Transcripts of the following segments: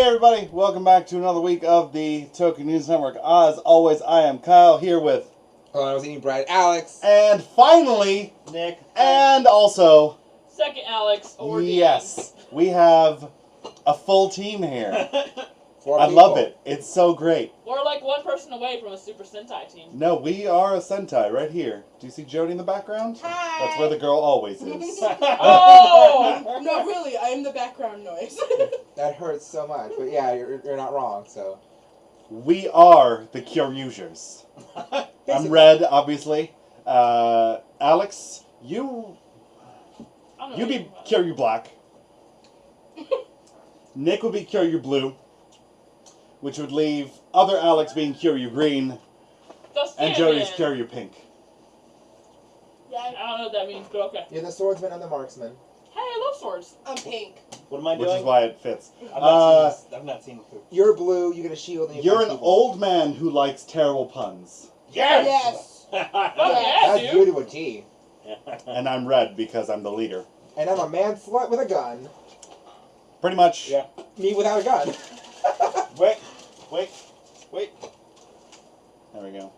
everybody, welcome back to another week of the Tokyo News Network. As always, I am Kyle here with... Hello, I was eating bread. Alex. And finally... Nick. And also... Second Alex or yes, we have a full team here. Four I people. love it. It's so great. We're like one person away from a Super Sentai team. No, we are a Sentai right here. Do you see Jody in the background? Hi. That's where the girl always is. Oh! No, really, I am the background noise. That hurts so much, but yeah, you're not wrong. So We are the Kyoryushers. I'm Red, obviously. Alex, you be Kyoryu Black. Nick would be Kyoryu Blue, which would leave other Alex being Kyoryu Green, and Jody's Kyoryu Pink. Yeah, I don't know what that means, but okay. you're the swordsman and the marksman. Hey, I love swords. I'm pink. What am I doing? Which is why it fits. I've not seen the You're blue. You get a shield. And you You're punch an people. old man who likes terrible puns. Yes. Fuck Yeah. yeah, That's dude. blue to a T. And I'm red because I'm the leader. And I'm a man slut with a gun. Pretty much. Yeah. Me without a gun. Wait. There we go.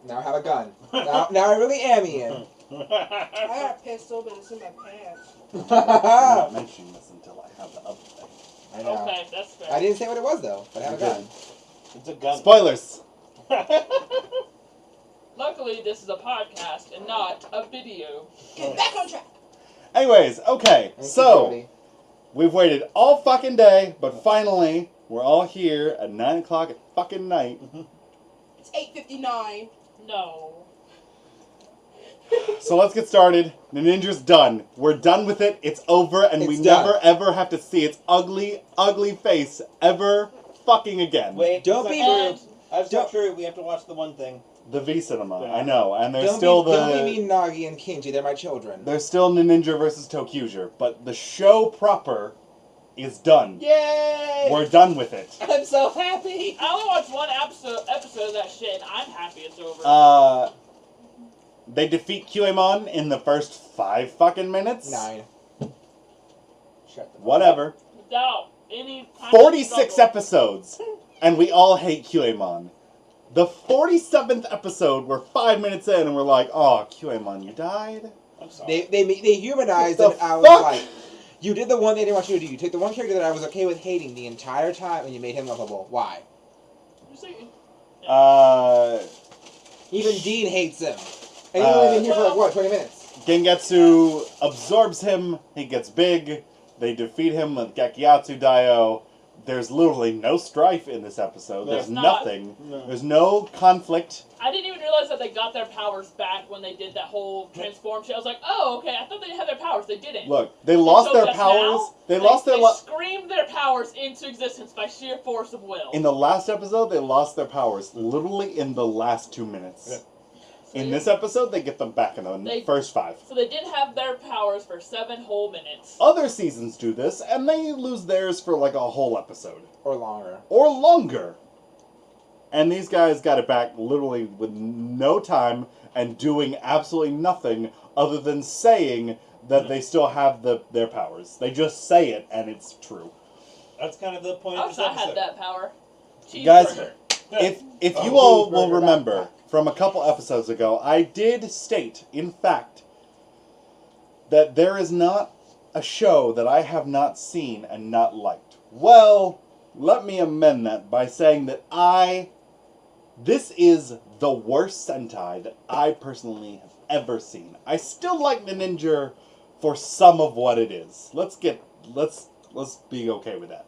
Now I have a gun. Now I really am Ian. I got a pistol, but it's in my pants. I'm not mentioning this until I have the other thing. I know. Okay, that's fair. I didn't say what it was though, but I have a gun. It's a gun. Spoilers! Luckily, this is a podcast and not a video. Get back on track. Anyways, okay, Thank you, so Jody. we've waited all fucking day, but finally we're all here at 9 o'clock at fucking night. It's 8:59. No. So let's get started. Ninninger's done. We're done with it. It's over, and we It's done. never ever have to see its ugly, ugly face ever fucking again. Wait, Don't that's be not rude. true. That's not true. We have to watch the one thing. The V Cinema, Yeah. I know, and there's Don't still be mean, Nagi and Kinji. They're my children. there's still Ninninger versus Tokyuger, but the show proper is done. Yay! We're done with it. I'm so happy. I only watched one episode of that shit, and I'm happy it's over. They defeat QAmon in the first 5 fucking minutes. 9. Shut the Whatever. Without any kind 46 of trouble. episodes, and we all hate QAmon. The 47th episode, we're 5 minutes in, and we're like, oh, QAmon, you died? I'm sorry. They humanized What him. the I was fuck? like, you did the one thing I didn't want you to do. You took the one character that I was okay with hating the entire time, and you made him lovable. Why? You see? Even Dean hates him. And he's only been here for like, what, 20 minutes? Gengetsu absorbs him, he gets big, they defeat him with Gakiatsu Daio. There's literally no strife in this episode. There's There's not. nothing. No. There's no conflict. I didn't even realize that they got their powers back when they did that whole transform shit. I was like, oh, okay, I thought they had their powers. They didn't. Look, they lost So their just powers. now, They lost their... They Lo- screamed their powers into existence by sheer force of will. in the last episode, they lost their powers literally in the last 2 minutes. Yeah. In this episode, they get them back in the first 5. So they didn't have their powers for 7 whole minutes. Other seasons do this, and they lose theirs for like a whole episode. Or longer. Or longer. And these guys got it back literally with no time and doing absolutely nothing other than saying that they still have their powers. They just say it, and it's true. That's kind of the point I of wish this I had episode. that power. Guys, Cheeseburger. If you Oh, all will cheeseburger remember, backpack. from a couple episodes ago, I did state, in fact, that there is not a show that I have not seen and not liked. Well, let me amend that by saying that this is the worst Sentai that I personally have ever seen. I still like Ninninger for some of what it is. Let's be okay with that.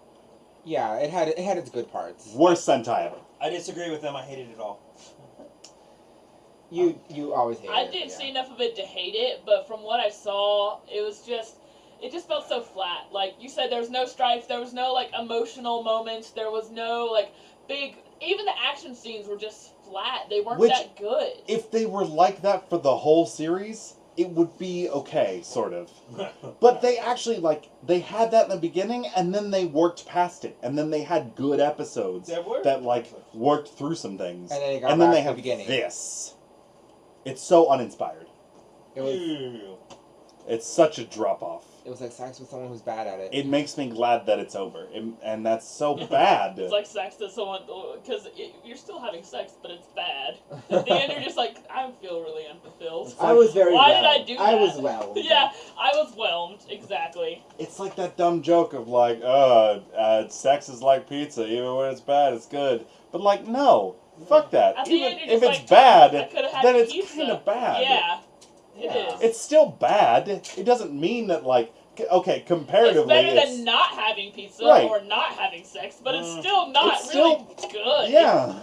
Yeah, it had its good parts. Worst Sentai ever. I disagree with them. I hated it all. You always hate I it. didn't yeah. see enough of it to hate it, but from what I saw, it just felt so flat. Like you said, there was no strife, there was no like emotional moments, there was no like big. Even the action scenes were just flat. They weren't Which- that good. If they were like that for the whole series, it would be okay, sort of. But they actually, they had that in the beginning, and then they worked past it. And then they had good episodes There were that, episodes. worked through some things. And then it got And then back they to the have beginning. this. It's so uninspired. It was Ew. It's such a drop-off. It was like sex with someone who's bad at it. It makes me glad that it's over, and that's so bad. It's like sex to someone, because you're still having sex, but it's bad. At the end, you're just like, I feel really unfulfilled. I was very Why whelmed. did I do that? I was whelmed. Yeah, I was whelmed, exactly. It's like that dumb joke of like, sex is like pizza. Even when it's bad, it's good. But like, no, fuck that. At the Even end, you're if just it's like, I bad, could've had then it's pizza. kind of bad. Yeah, Yeah. it is. It's still bad. It doesn't mean that like, okay, comparatively, It's better than not having pizza Right. or not having sex, but it's still not It's really good. Yeah.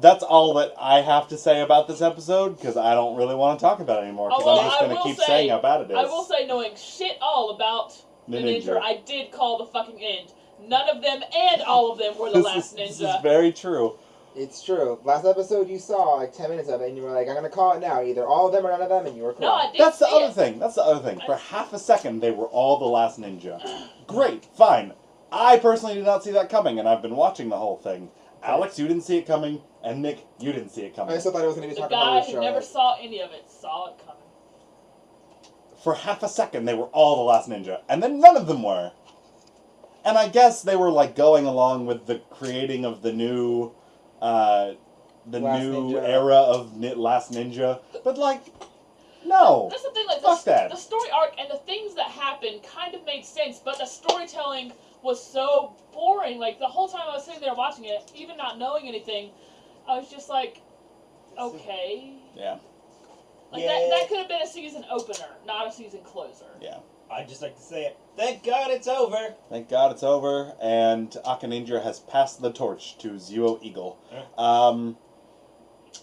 That's all that I have to say about this episode, because I don't really want to talk about it anymore, because well, I'm just I going to will keep say- saying how bad it is. I will say, knowing shit all about the ninja, I did call the fucking end. None of them and all of them were the last This ninja. is very true. It's true. Last episode you saw like 10 minutes of it and you were like, I'm gonna call it now. Either all of them or none of them, and you were correct. No, I did That's the see other it. thing. That's the other thing. For half a second, they were all the last ninja. Great, fine. I personally did not see that coming, and I've been watching the whole thing. Alex, you didn't see it coming, and Nick, you didn't see it coming. I still thought it was gonna be The talking guy about the who show. never saw any of it saw it coming. For half a second, they were all the last ninja, and then none of them were. And I guess they were like going along with the creating of the new, Last Ninja. era of Last Ninja. But like, no. That's the thing, like, Fuck that. the story arc and the things that happened kind of made sense, but the storytelling was so boring. Like, the whole time I was sitting there watching it, even not knowing anything, I was just like, okay. Yeah. Like, Yeah. that could have been a season opener, not a season closer. Yeah. I'd just like to say it. Thank God it's over. Thank God it's over, and Aka Ninja has passed the torch to Zuo Eagle.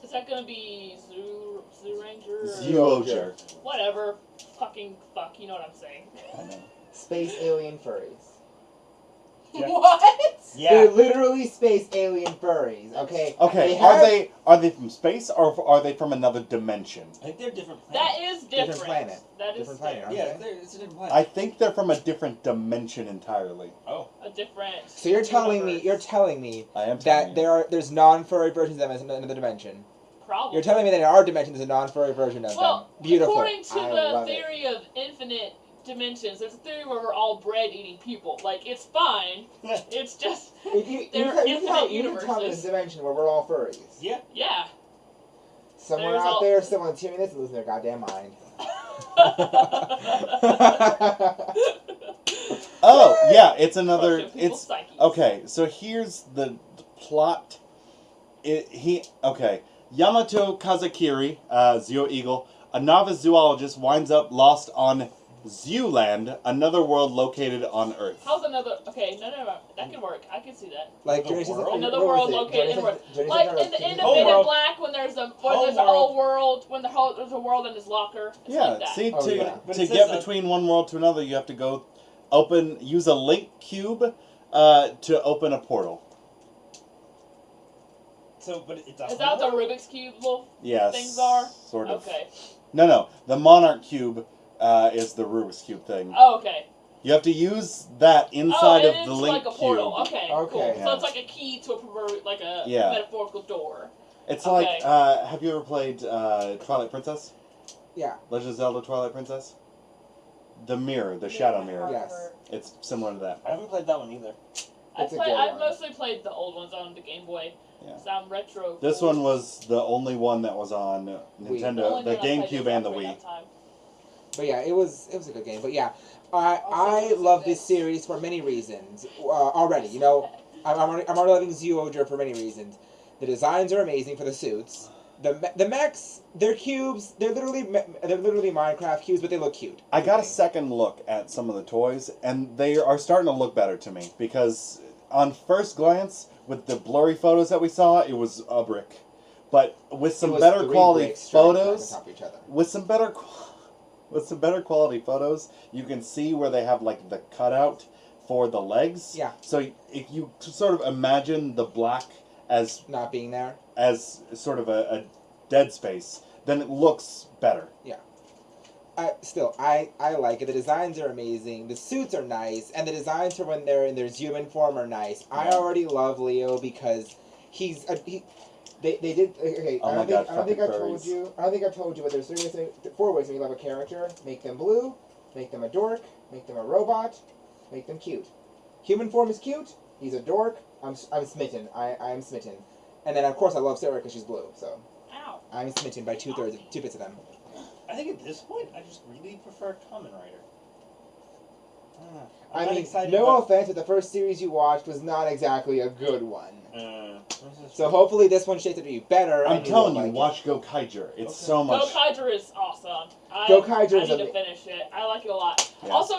Is that gonna be Zoo Ranger? Or Zuoger. whatever. Fucking fuck, you know what I'm saying. I know. Space alien furries. Yeah. What? They're Yeah. literally space alien furries, okay? Okay, They have- are they from space, or are they from another dimension? I think they're different That planets. is different. Different planet. That is Different planet, different. aren't Yeah, it's a different planet. I think they're from a different dimension entirely. Oh. A different. So you're telling me universe. that I am telling you. there's non-furry versions of them in another dimension. Probably. You're telling me that in our dimension there's a non-furry version of Well, them. Beautiful. according to I the love it. theory of infinite dimensions, there's a theory where we're all bread-eating people. Like, it's fine. It's just, If you There can are tell- infinite you can tell me this universes. dimension where we're all furries. Yeah. yeah. Somewhere There's out all- there, someone's hearing this and losing their goddamn mind. Oh, yeah, it's another. Crushing people's It's psyches. okay. So here's the plot. Yamato Kazakiri, Zuo Eagle, a novice zoologist, winds up lost on Zooland, another world located on Earth. How's another? Okay, no, that can work. I can see that. Like The Journey to world? Another what was world it? located in Journey Earth. to- Journey to Like Earth. in the end of Home Men in world. Black, when there's a Home all world, when there's a world in his locker. It's Yeah, like that. see, Oh, to yeah. But to it get says, between one world to another, you have to go use a link cube to open a portal. So, but it's a Is that the Rubik's Cube little Yes, things are? sort of. Okay. No, the Monarch Cube is the Rubik's Cube thing. Oh, okay. You have to use that inside oh, of and the it's link like a portal. cube. Okay, Okay. cool. Yeah. So it's like a key to a Yeah. metaphorical door. It's Okay. like, have you ever played Twilight Princess? Yeah. Legend of Zelda Twilight Princess? The mirror, the shadow mirror. Yes. It's similar to that. I haven't played that one either. It's a good I've one. mostly played the old ones on the Game Boy. Yeah. So I'm retro. This cool. one was the only one that was on Nintendo, only the one I played GameCube was and the Ocarina Wii. of Time. But yeah, it was a good game. But yeah, I love this series for many reasons. Already, you know, I'm already loving Zyuohger for many reasons. The designs are amazing for the suits. The mechs, they're cubes. They're literally Minecraft cubes, but they look cute. I got a second look at some of the toys, and they are starting to look better to me, because on first glance, with the blurry photos that we saw, it was a brick. But with It some was better 3 quality bricks stacked photos, on top of each other. with some better quality photos, you can see where they have like the cutout for the legs. Yeah. So if you sort of imagine the black as Not being there. sort of a dead space, then it looks better. I like it. The designs are amazing. The suits are nice, and the designs for when they're in their human form are nice. I Yeah. already love Leo because they did okay. Oh I my don't God, think I fucking told furries. you. I don't think I told you, but there's 4 ways when you love a character: make them blue, make them a dork, make them a robot, make them cute. Human form is cute. He's a dork. I'm smitten. I am smitten. And then of course I love Sarah because she's blue. So Ow. I'm smitten by two bits of them. I think at this point, I just really prefer Kamen Rider. I'm I not mean, excited no about- offense, but the first series you watched was not exactly a good one. this is So hopefully this one shapes up to be better. I'm and telling will you, like it. watch Go Kaiger. It's Okay. so much. Gokaiger is awesome. Gokaiger I is need to ama- finish it. I like it a lot. Yeah. Also,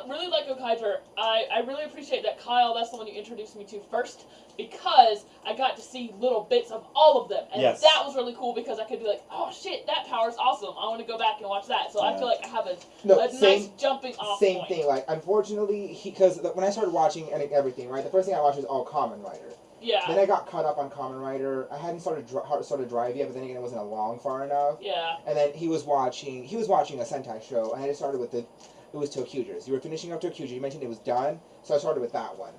really like Gokaiger. I really appreciate that Kyle, that's the one you introduced me to first, because I got to see little bits of all of them. And Yes. that was really cool because I could be like, oh shit, that power's awesome. I want to go back and watch that. So I Yeah. feel like I have a Same, nice jumping off same point. thing. Like, unfortunately, because when I started watching and everything, right, the first thing I watched was all Kamen Rider. Yeah. Then I got caught up on Kamen Rider. I hadn't started Drive yet, but then again, it wasn't along far enough. Yeah. And then he was watching a Sentai show, and I just started with it was Tokyujers. You were finishing up Tokyuger. You mentioned it was done, so I started with that one.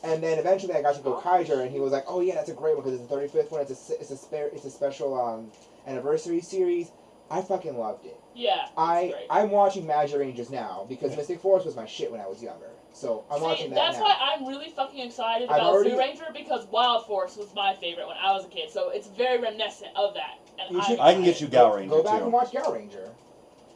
And then eventually I got to go Kaiser, and he was like, "Oh yeah, that's a great one because it's the 35th one. It's a special anniversary series." I fucking loved it. Yeah. It's great. I'm watching Magic Rangers now because Mystic Force was my shit when I was younger. So I'm watching that that's now. why I'm really fucking excited I've about already- Zoo Ranger because Wild Force was my favorite when I was a kid. So it's very reminiscent of that. And You should- I can get you Gal Ranger Go back too. and watch Gal Ranger.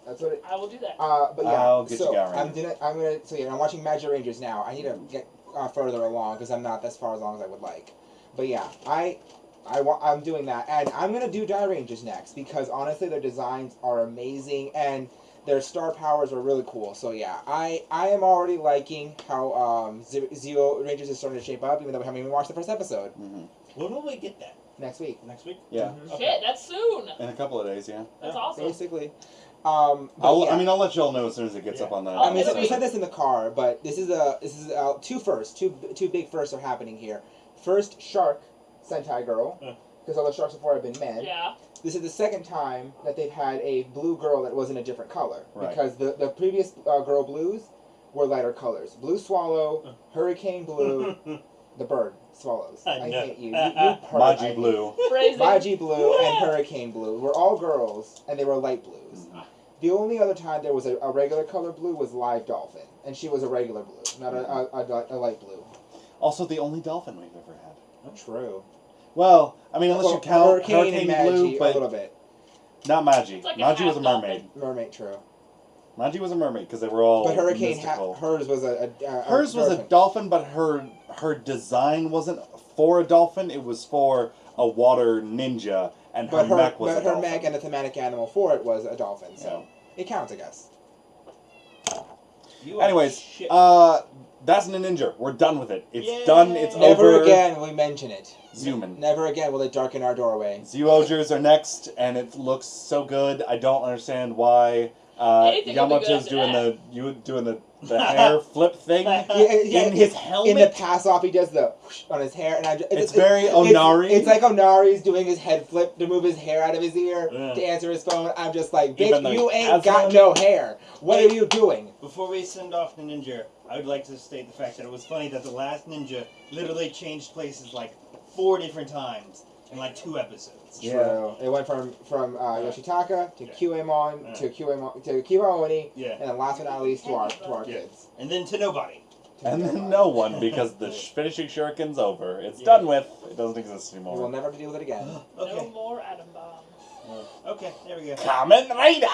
That's what it. I will do that. But yeah, I'll get so you Gal Ranger. I'm watching Magic Rangers now. I need to get further along because I'm not as far along as I would like. But yeah, I'm doing that, and I'm gonna do Die Rangers next because honestly, their designs are amazing and their star powers are really cool. So yeah, I am already liking how Zeo Rangers is starting to shape up, even though we haven't even watched the first episode. Mhm. When will we get that? Next week, Next week? Yeah, Mhm. Shit, that's soon. in a couple of days. Yeah. That's Yeah. awesome. basically. I'll let y'all know as soon as it gets Yeah. up on the. I I mean, it'll we be- said this in the car, but this is two big firsts are happening here. First, Shark Sentai Girl, because all the sharks before have been men. Yeah. This is the second time that they've had a blue girl that wasn't a different color. Right. Because the previous girl blues were lighter colors. Blue Swallow, Hurricane Blue, the bird swallows. I know. hate you. You pervert. I Maji hate Blue. Phrasing. Maji Blue and Hurricane Blue were all girls, and they were light blues. The only other time there was a regular color blue was Live Dolphin, and she was a regular blue, not a light blue. Also, the only dolphin we've ever had. True. Well, I mean, unless you count Hurricane and Blue, Magi, a but little bit. not Magi. It's like a Magi was a half mermaid. Mermaid, true. Magi was a mermaid because they were all But Hurricane, mystical. hers was a Hers was a dolphin, but her design wasn't for a dolphin. It was for a water ninja, and her mech was a but her dolphin. mech and the thematic animal for it was a dolphin, so it counts, I guess. You are Anyways, shit. that's Ninninger. We're done with it. It's Yay. done. It's Never over. again will we mention it. Zuman. Never again will it darken our doorway. Zyogers are next, and it looks so good. I don't understand why Anything will be good Yamato's after doing the hair flip thing in his helmet. In the pass off, he does the whoosh on his hair, and It's very Onari. It's like Onari's doing his head flip to move his hair out of his ear Yeah. to answer his phone. I'm just like, Even bitch, though you he ain't has got one? no hair. What are you doing? Before we send off the ninja, I would like to state the fact that it was funny that the last ninja literally changed places like 4 different times in like 2 episodes. Yeah. True. It went from Yoshitaka to Yeah. QAmon Yeah. to Kiwaoni, Yeah. and then last but not least to our Yeah. kids. And then to nobody. And then no one, because the finishing shuriken's over. It's Yeah. done with. It doesn't exist We will anymore. never have to deal with it again. No Okay. more atom bombs. Okay, there we go. Kamen Rider!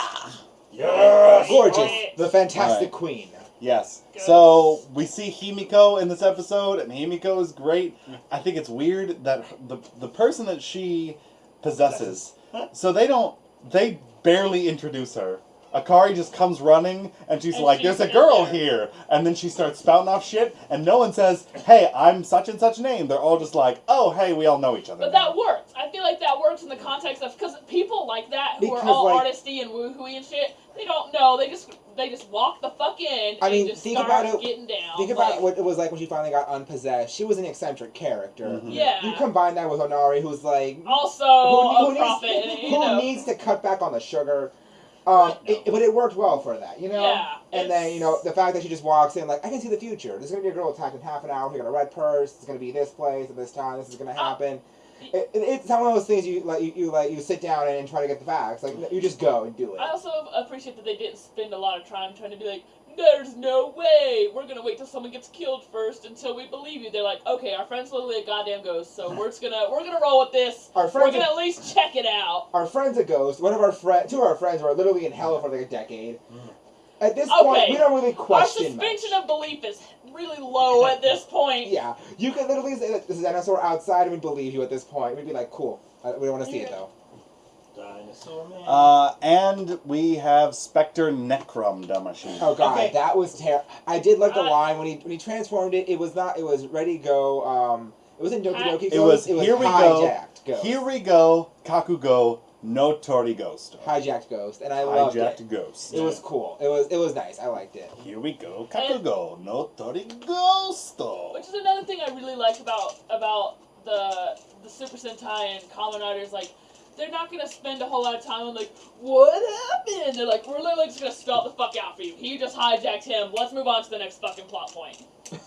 Yes! Gorgeous. Right. The Fantastic Alright. Queen. Yes. Good. So we see Himiko in this episode, and Himiko is great. I think it's weird that the person that she possesses, so they barely introduce her. Akari just comes running, and she's And like, she's "There's a in girl there. here," and then she starts spouting off shit, and no one says, "Hey, I'm such and such name." They're all just like, "Oh, hey, we all know each other." But now." that works. I feel like that works in the context of because people like that who Because, are all like- artisty and woohooey and shit, they don't know. They just walk the fuck in I mean, and just think start about it- getting down. Think about what it was like when she finally got unpossessed. She was an eccentric character. Mhm. Yeah. You combine that with Onari, who's like Also who a prophet, needs, you know. needs to cut back on the sugar. Right. But it worked well for that, you know. Yeah, And then it's- the fact that she just walks in like I can see the future. There's gonna be a girl attacked in half an hour. We got a red purse. It's gonna be this place at this time. This is gonna happen. It's not one of those things you sit down and try to get the facts. Like you just go and do it. I also appreciate that they didn't spend a lot of time trying to be like, there's no way. We're gonna wait till someone gets killed first until we believe you. They're like, okay, our friend's literally a goddamn ghost, so we're gonna roll with this. Our We're friends, gonna at least check it out. our friend's a ghost. Two of our friends were literally in hell for like a decade. At this point, we don't really Our question suspension much. of belief is really low at this point. Yeah, you could literally say that this is a dinosaur outside, and we believe you at this point. We'd be like, cool. We don't want to see it though. Dinosaur man. And we have Spectre Necrom Damashi. Oh god, Okay. that was terrible. I did like the line when he transformed it. It was not. It was ready to go. It wasn't Doki Doki Ghost. It was It was here we hijacked go. Ghost. Here we go. Kakugo no Tori Ghost. Hijacked Ghost, and I loved it. Hijacked Ghost. It was cool. It was nice. I liked it. Here we go. Kakugo no Tori Ghost. Which is another thing I really like about the Super Sentai and Kamen Riders. Like, they're not gonna spend a whole lot of time on like, what happened? They're like, we're literally just gonna spell the fuck out for you. He just hijacked him. Let's move on to the next fucking plot point.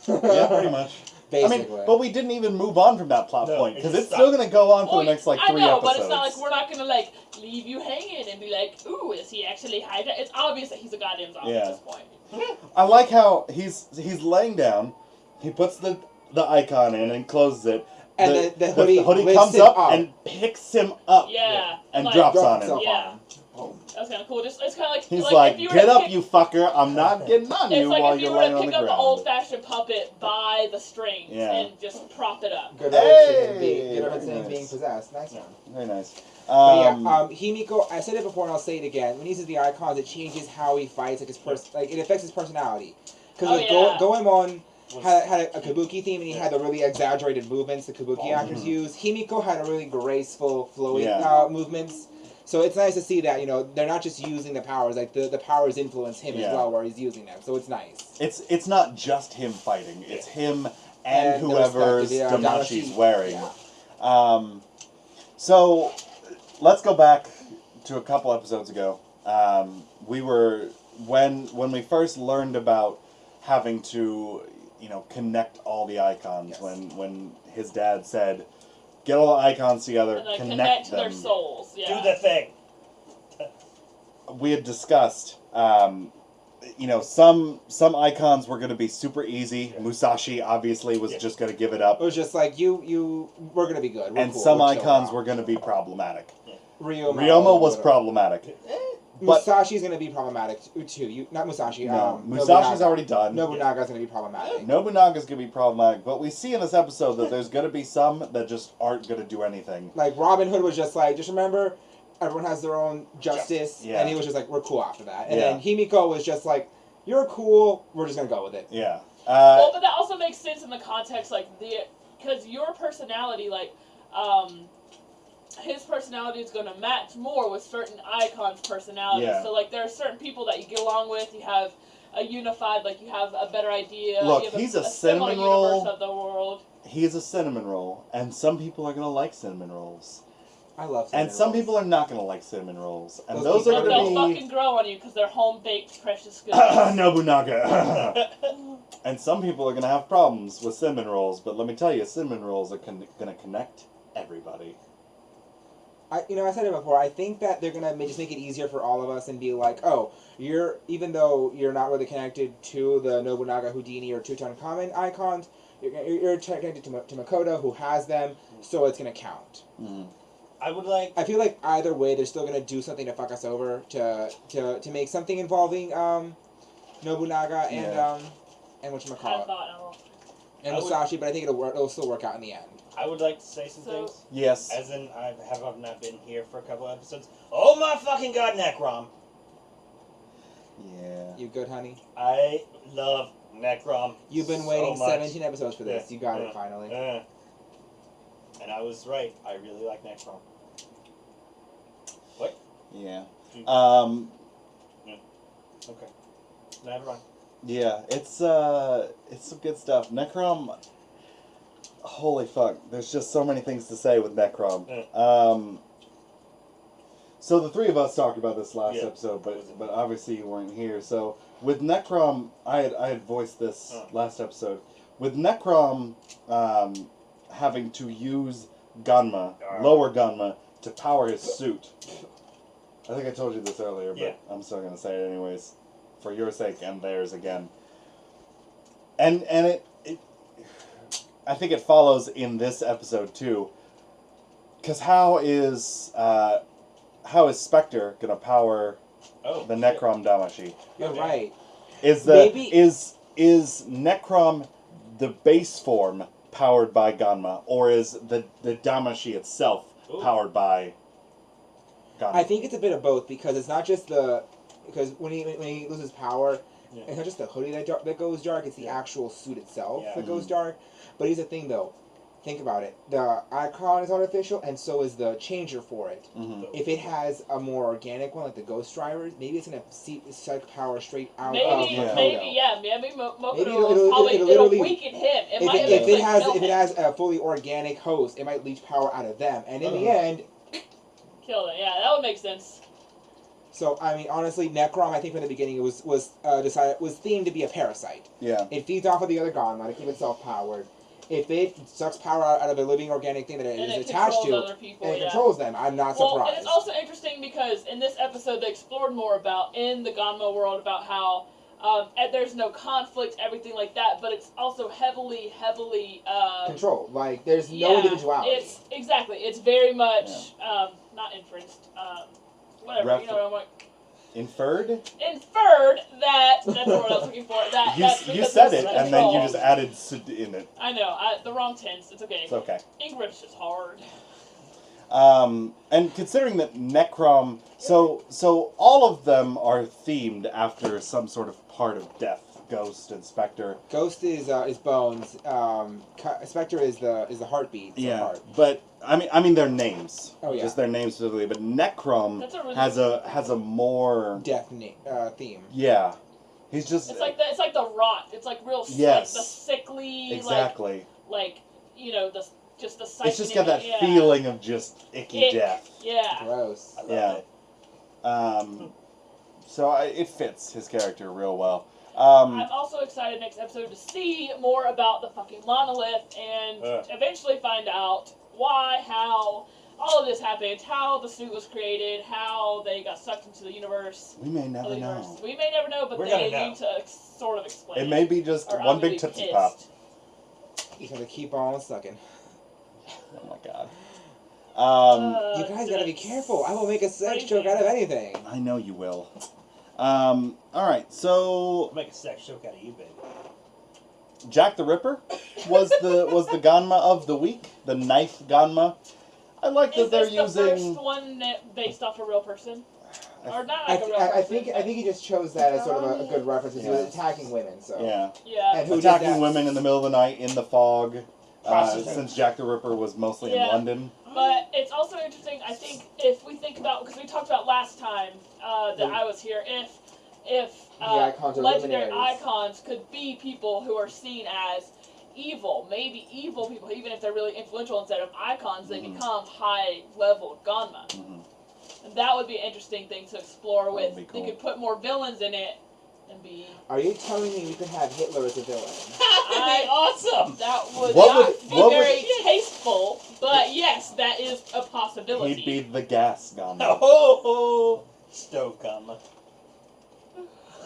Yeah, pretty much. Basically. I mean, but we didn't even move on from that plot No, point it because just it's still going to go on for Well, the next like I 3 know, episodes. but it's not like we're not gonna like leave you hanging and be like, ooh, is he actually hijacked? It's obvious that he's a goddamn zombie Yeah. at this point. I like how he's laying down. He puts the icon in and closes it. And the hoodie lifts comes him up up. and picks him up. Yeah. And like, drops on Drops him. himself Yeah. on. That's kind of cool. Just it's kind of like He's if like, you were get to up, pick- you fucker. I'm not getting on you It's like while if you you're were laying to on the pick up an ground. old-fashioned puppet by the strings Yeah. and just prop it up. Good Hey! old Very being nice. possessed. Nice one. Very nice. But yeah, Himiko. I said it before, and I'll say it again. When he uses the icons, it changes how he fights. Like it affects his personality. Because Oh, yeah. Goemon had a kabuki theme, and he had the really exaggerated movements the kabuki actors Mhm. use. Himiko had a really graceful, flowy Yeah. movements. So it's nice to see that they're not just using the powers. Like the powers influence him Yeah. as well, where he's using them. So it's nice. It's not just him fighting. It's him and And the whoever's respective, Damashi's Damashi. wearing. Yeah. So let's go back to a couple episodes ago. We were when we first learned about having to connect all the icons. Yes. When his dad said, "Get all the icons together, And like connect to them." their souls. Yeah. Do the thing. We had discussed. Some icons were going to be super easy. Yeah. Musashi obviously was Yeah. just going to give it up. It was just like we're gonna be good. We're And cool. some We're chill icons out. were going to be problematic. Ryoma was problematic. but- Musashi's gonna be problematic too. Not Musashi. No, Musashi's already done. Nobunaga's gonna be problematic. Nobunaga's going to be problematic, but we see in this episode that there's going to be some that just aren't going to do anything. Like Robin Hood was just like, just remember, everyone has their own justice, Yeah. and he was just like, we're cool after that. And Yeah. then Himiko was just like, you're cool. We're just gonna go with it. Yeah. Well, but that also makes sense in the context, like because your personality, like, his personality is going to match more with certain icons' personalities. Yeah. So, like, there are certain people that you get along with. You have a unified, like, you have a better idea. Look, you have he's a similar cinnamon roll. universe of the world. He is a cinnamon roll, and some people are going to like cinnamon rolls. I love. And some people are not going to like cinnamon rolls. And Those those are people But going they'll to be... fucking grow on you because they're home-baked precious goods. Nobunaga. And some people are going to have problems with cinnamon rolls, but let me tell you, cinnamon rolls are going to connect everybody. I said it before. I think that they're gonna just make it easier for all of us and be like, oh, even though you're not really connected to the Nobunaga, Houdini, or Tutankhamun icons, you're connected to Makoto, who has them, so it's gonna count. Mm. I would like. I feel like either way, they're still gonna do something to fuck us over to make something involving Nobunaga and Yeah. and I whatchamacallit, thought, and I would- Musashi, but I think it'll still work out in the end. I would like to say some So- things. Yes. As in, I've not been here for a couple episodes. Oh my fucking god, Necrom! Yeah. You good, honey? I love Necrom. You've been so waiting much. 17 episodes for this. Yeah. You got Yeah. it finally. And I was right. I really like Necrom. What? Yeah. Okay. Never mind. Yeah, it's some good stuff. Necrom, holy fuck! There's just so many things to say with Necrom. So the three of us talked about this last Yeah. episode, but obviously you weren't here. So with Necrom, I had voiced this last episode. With Necrom, having to use Ganma, lower Ganma, to power his suit. I think I told you this earlier, but Yeah. I'm still going to say it anyways, for your sake and theirs again. And it I think it follows in this episode too, because how is Spectre gonna power the Necrom Damashi? You're Okay. right. Is Maybe- is Necrom the base form powered by Ganma, or is the Damashi itself Ooh. powered by Ganma? I think it's a bit of both because it's not just because when he loses power, Yeah. it's not just the hoodie that goes dark. It's the actual suit itself Yeah. that goes dark. But here's the thing, though. Think about it. The icon is artificial, and so is the changer for it. Mhm. If it has a more organic one, like the Ghost Drivers, maybe it's gonna suck power straight out of Maybe, Makoto. maybe Mokoto Maybe it'll literally- weaken him. It If might it, eventually if it has kill if it him. has a fully organic host, it might leech power out of them, and in the end, Kill it. Yeah, that would make sense. so I mean, honestly, Necrom, I think from the beginning it was themed to be a parasite. Yeah. It feeds off of the other Ganma to keep itself powered. If it sucks power out of a living organic thing that it And is it attached controls to, other people, and it yeah. controls them, I'm not Well, surprised. and it's also interesting because in this episode they explored more about in the Ganma world about how and there's no conflict, everything like that, but it's also heavily Control. Like there's no yeah, individuality. It's exactly. It's very much not inferenced. Whatever. You know what I'm like. Inferred? Inferred that that's the word I was looking for. That that's You because said it's it, and then you control. just added sud in it. I know. The wrong tense. It's okay. It's okay. English is hard. And considering that Necrom, so all of them are themed after some sort of part of death. Ghost and Spectre. Ghost is bones. Spectre is the heartbeat. It's the heart. But I mean their names. Oh, yeah. Just their names specifically. But Necrom That's a really has a more Death theme. yeah. He's just It's like the rot. It's like real Yes. like the sickly exactly. like you know the just the It's just got that yeah. feeling of just icky Ick. death. Yeah. Gross. I love Yeah. it. So it fits his character real well. I'm also excited next episode to see more about the fucking monolith and eventually find out why, how all of this happened, how the suit was created, how they got sucked into the universe. We may never other know. universe. We may never know, but We're they gonna know. need to sort of explain. It may be just or one I'm gonna big be Tootsie pissed. Pop. He's gonna keep on sucking. Oh my god. You guys gotta be careful. I will make a sex joke out of anything. I know you will. Alright, so I'll make a sex joke out of you, baby. Jack the Ripper was the Ganma of the week, the knife Ganma. I like that Is they're this the using. first one based off a real person? Or not I, like a real I person? think he just chose that as sort of a good reference. He was attacking women, so Yeah, Yeah. And who did attacking that? women in the middle of the night in the fog. Prostitutes. Since Jack the Ripper was mostly Yeah. in London. But it's also interesting, I think, if we think about, because we talked about last time that I was here, if The icons are legendary luminaries. icons could be people who are seen as evil, maybe evil people, even if they're really influential, instead of icons, they become high-level Ganma. Mhm. And that would be an interesting thing to explore with. That'd be cool. They could put more villains in it and be... Are you telling me we could have Hitler as a villain? That'd be awesome! That would What not would- be what would- very tasteful, but yes, that is a possibility. He'd be the gas Ganma. Oh, stove comma.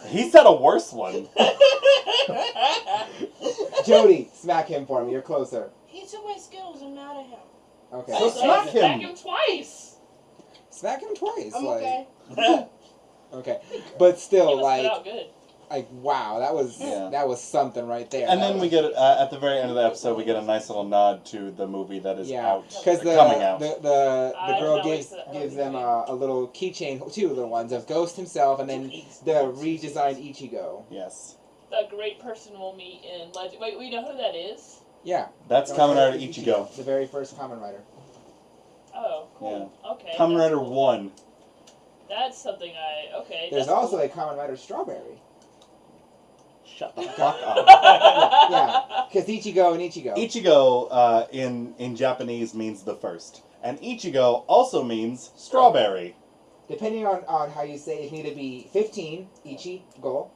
He said a worse one. Jody, smack him for me. You're closer. He took my skills. I'm mad at him. Okay. So smack him. Smack him twice. Smack him twice. I'm like, okay. Okay, but He still, was put out good. wow, that was Yeah. that was something right there. And That then was- we get at the very end of the episode, we get a nice little nod to the movie that is Yeah, out, because coming out. the I girl know gives it's gives them a little keychain, two little ones of Ghost himself, and then the redesigned Ichigo. Yes, A great person we'll meet in Legend. Wait, we know who that is? Yeah, that's Kamen Rider Ichigo. the very first Kamen Rider. Oh, cool. Okay. Kamen that's Rider cool. 1. That's something okay. There's that's also cool. a Kamen Rider Strawberry. Shut the fuck up. Yeah, because Ichigo and Ichigo. Ichigo in Japanese means the first, and Ichigo also means strawberry. Depending on how you say it, it can either be 15, Ichigo.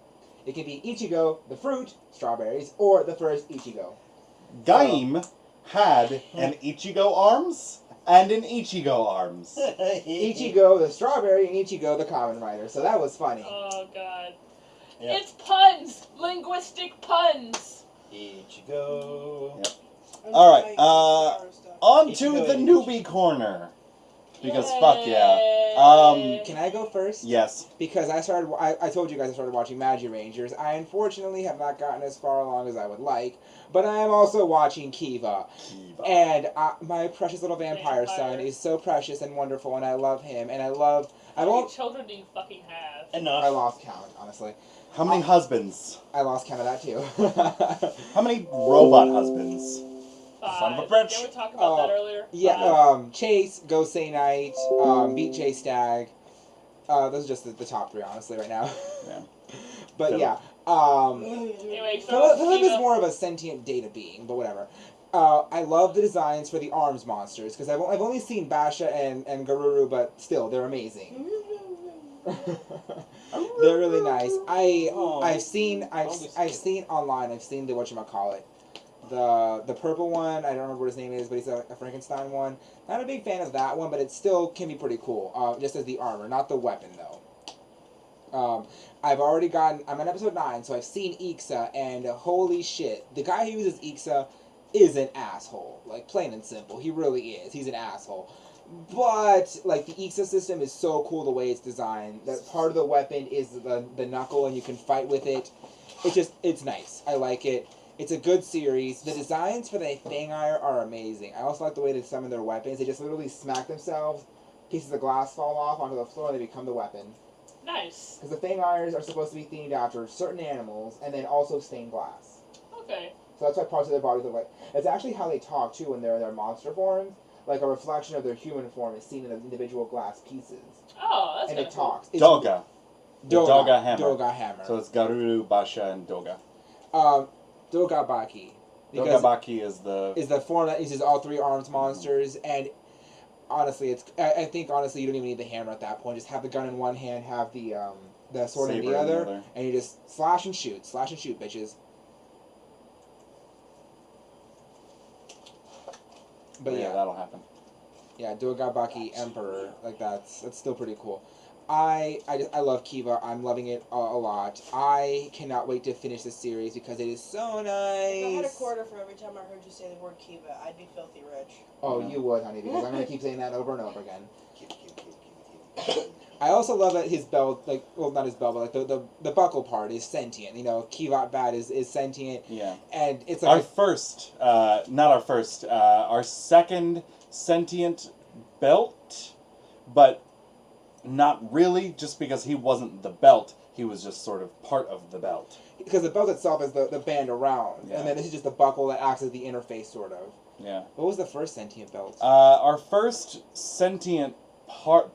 It can be Ichigo, the fruit, strawberries, or the first Ichigo. Gaim had an Ichigo arms and an Ichigo arms. Ichigo the strawberry and Ichigo the common rider. So that was funny. Oh god. Yeah. It's puns! Linguistic puns! Ichigo. Yep. I'm All right, trying Naruto stuff. On to Ichigo the and newbie corner. Because fuck Yay. yeah. Can I go first? Yes. Because I told you guys I started watching Magi Rangers. I unfortunately have not gotten as far along as I would like, but I am also watching Kiva. And my precious little vampire son is so precious and wonderful, and I love him, and I How many won't. children do you fucking have? Enough. I lost count, honestly. How many husbands? I lost count of that too. How many robot husbands? 5. Son of a bitch. Did we talk about that earlier? Yeah, 5. Chase, Ghost Say Knight, Beat J Stag. Those are just the top 3, honestly, right now. Yeah. But Philip. yeah, Anyway, so Philip is Kiva. more of a sentient data being, but whatever. I love the designs for the arms monsters because I've only seen Basha and Garuru, but still they're amazing. They're really nice. I've seen online. I've seen the whatchamacallit. The purple one, I don't remember what his name is, but he's a Frankenstein one. Not a big fan of that one, but it still can be pretty cool. Just as the armor, not the weapon though. I'm on episode 9, so I've seen Ixa, and holy shit, the guy who uses Ixa is an asshole. Like, plain and simple. He really is. He's an asshole. But, like, the Ixa system is so cool the way it's designed. That part of the weapon is the knuckle, and you can fight with it. It's nice. I like it. It's a good series. The designs for the Fangire are amazing. I also like the way they summon their weapons. They just literally smack themselves, pieces of glass fall off onto the floor, and they become the weapon. Nice. Because the Fangires are supposed to be themed after certain animals, and then also stained glass. Okay. So that's why parts of their bodies look like... It's actually how they talk, too, when they're in their monster forms. Like, a reflection of their human form is seen in the individual glass pieces. Oh, that's And kind it of cool. talks. Doga. The Doga hammer. Doga hammer. So it's Garuru, Basha, and Doga. Doga Baki. Doga Baki is the form that uses all 3 arms monsters, and honestly, I think honestly you don't even need the hammer at that point. Just have the gun in one hand, have the sword in the other, and you just slash and shoot, bitches. But yeah, that'll happen. Yeah, Doga Baki Emperor, like that's still pretty cool. I love Kiva. I'm loving it a lot. I cannot wait to finish this series because it is so nice. If I had a quarter for every time I heard you say the word Kiva, I'd be filthy rich. Oh, you would, honey, because I'm going to keep saying that over and over again. I also love that his belt, like, well, not his belt, but like the buckle part is sentient. You know, Kivat Bat is sentient. Yeah. And it's like... our second sentient belt, but not really, just because he wasn't the belt. He was just sort of part of the belt. Because the belt itself is the band around, and then this is just the buckle that acts as the interface, sort of. Yeah. What was the first sentient belt? Our first sentient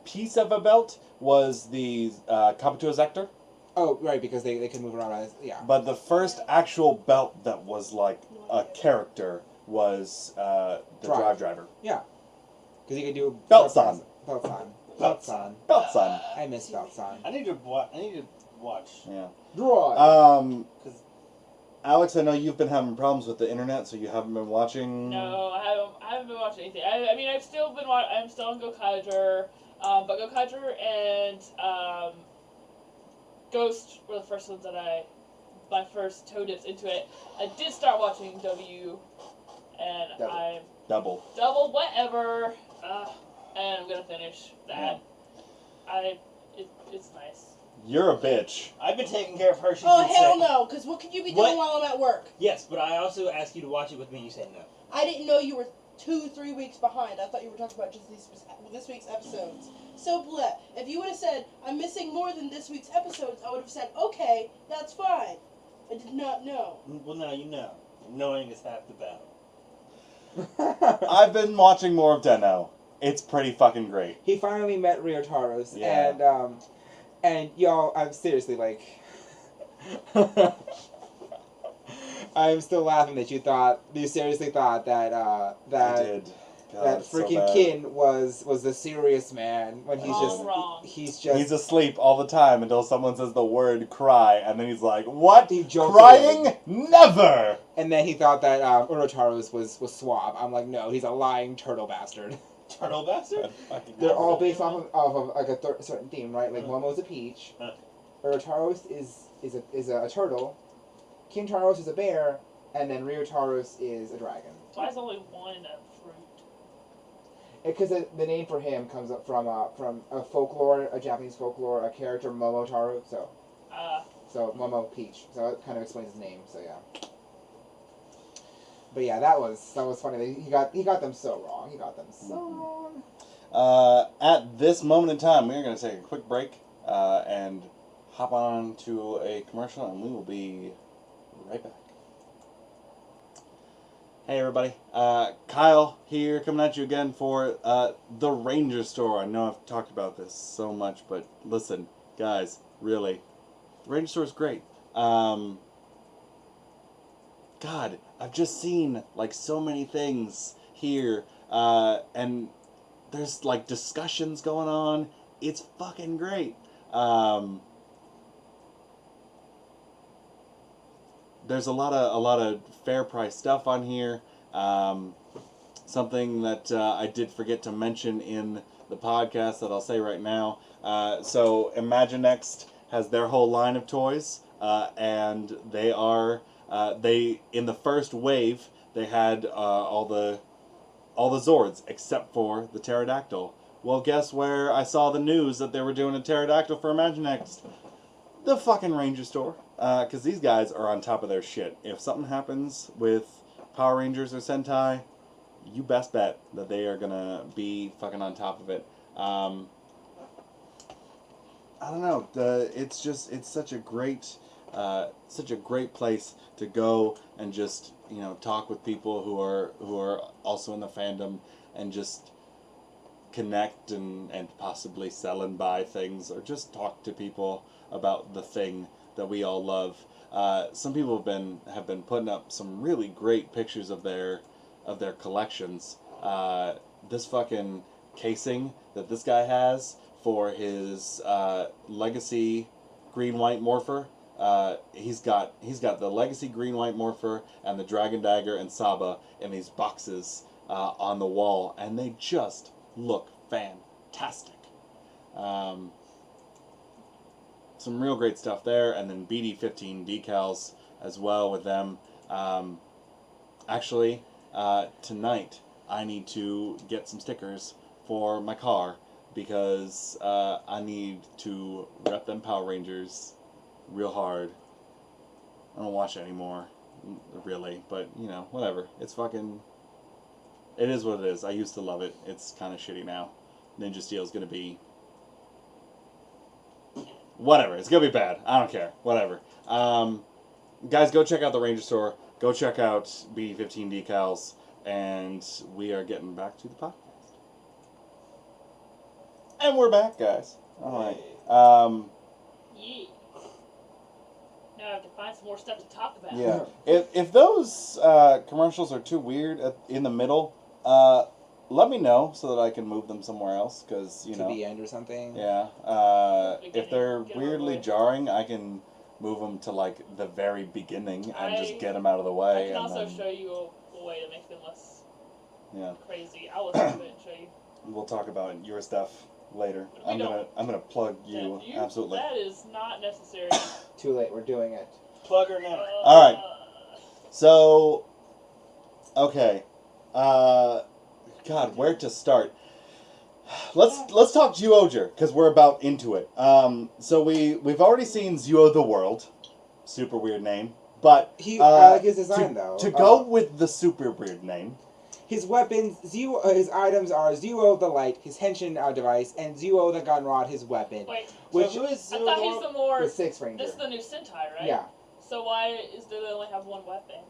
piece of a belt was the Kabuto Zector. Oh, right, because they can move around. Yeah. But the first actual belt that was like a character was the Drive Driver. Yeah. Because he could do... Beltson. Beltson. Beltson. I miss Beltson. I need to watch. Yeah. Right. Alex, I know you've been having problems with the internet, so you haven't been watching. No, I haven't been watching anything. I mean, I'm still on Gokaiger, but Gokaiger and Ghost were the first ones that my first toe dips into it. I did start watching W, and I'm Double, whatever, and I'm gonna finish that. Yeah. It's nice. You're a bitch. I've been taking care of her. She's Oh, been hell sick. no, because what could you be doing What? while I'm at work? Yes, but I also asked you to watch it with me. You said no. I didn't know you were 2-3 weeks behind. I thought you were talking about just this week's episodes. So, bleh. If you would have said, I'm missing more than this week's episodes, I would have said, okay, that's fine. I did not know. Well, now you know. Knowing is half the battle. I've been watching more of Den-O. It's pretty fucking great. He finally met Ryotaros, Yeah. and y'all, I'm seriously like, I'm still laughing that you seriously thought that I did. God, that it's so freaking bad. Kin was the serious man when he's Wrong. he's just He's asleep all the time until someone says the word cry, and then he's like, "What? He jolts Crying? away. Never!" And then he thought that Urotaro's was suave. I'm like, no, he's a lying turtle bastard. Turtle bastard? That fucking They're all bastard. based off of like a certain theme, right? Like Momo's a peach, Urotaro's is a turtle, Kintaro's is a bear, and then Ryotaro's is a dragon. Why is only one a fruit? Because the name for him comes up from a folklore, a Japanese folklore, a character Momotaro. So Momo Peach. So it kind of explains his name. So yeah. But yeah, that was funny. He got them so wrong. He got them so wrong. At this moment in time, we're going to take a quick break and hop on to a commercial, and we will be right back. Hey everybody, Kyle here, coming at you again for the Ranger Store. I know I've talked about this so much, but listen, guys, really, the Ranger Store is great. God, I've just seen like so many things here, and there's like discussions going on. It's fucking great. There's a lot of fair price stuff on here. Something that I did forget to mention in the podcast that I'll say right now. So Imaginext has their whole line of toys, and they are in the first wave they had all the Zords except for the pterodactyl. Well, guess where I saw the news that they were doing a pterodactyl for Imaginext? The fucking Ranger Store. Because these guys are on top of their shit. If something happens with Power Rangers or Sentai, you best bet that they are gonna be fucking on top of it. I don't know. It's such a great place to go and just talk with people who are also in the fandom and just connect and possibly sell and buy things or just talk to people about the thing that we all love. Some people have been putting up some really great pictures of their collections. This fucking casing that this guy has for his Legacy Green White Morpher. He's got the Legacy Green White Morpher and the Dragon Dagger and Saba in these boxes on the wall, and they just look fantastic. Some real great stuff there, and then BD15 decals as well with them. Actually, tonight I need to get some stickers for my car because I need to rep them Power Rangers real hard. I don't watch it anymore, really, but whatever. It's fucking. It is what it is. I used to love it. It's kind of shitty now. Ninja Steel's gonna be. Whatever. It's gonna be bad. I don't care. Whatever. Guys, go check out the Ranger Store. Go check out BD15 decals, and we are getting back to the podcast. And we're back, guys. All right. Yeah. Now I have to find some more stuff to talk about. Yeah. If those commercials are too weird in the middle, let me know so that I can move them somewhere else. Because to the end or something. Yeah. If they're weirdly jarring, I can move them to like the very beginning and just get them out of the way. I can also show you a way to make them less crazy. I'll listen to it and show you. We'll talk about your stuff later. We I'm gonna plug you, absolutely. That is not necessary. Too late. We're doing it. Plug or not. All right. So, okay. God, where to start? Let's talk Zyuohger because we're about into it. So we've already seen Zyuo the World, super weird name, but I like his design though. To go with the super weird name. His weapons, his items are Zyuo the Light, his henshin device, and Zyuo the Gunrod, his weapon. Wait, which who is I thought he's the more. the Sixth Ranger. This is the new Sentai, right? Yeah. So why do they only have one weapon?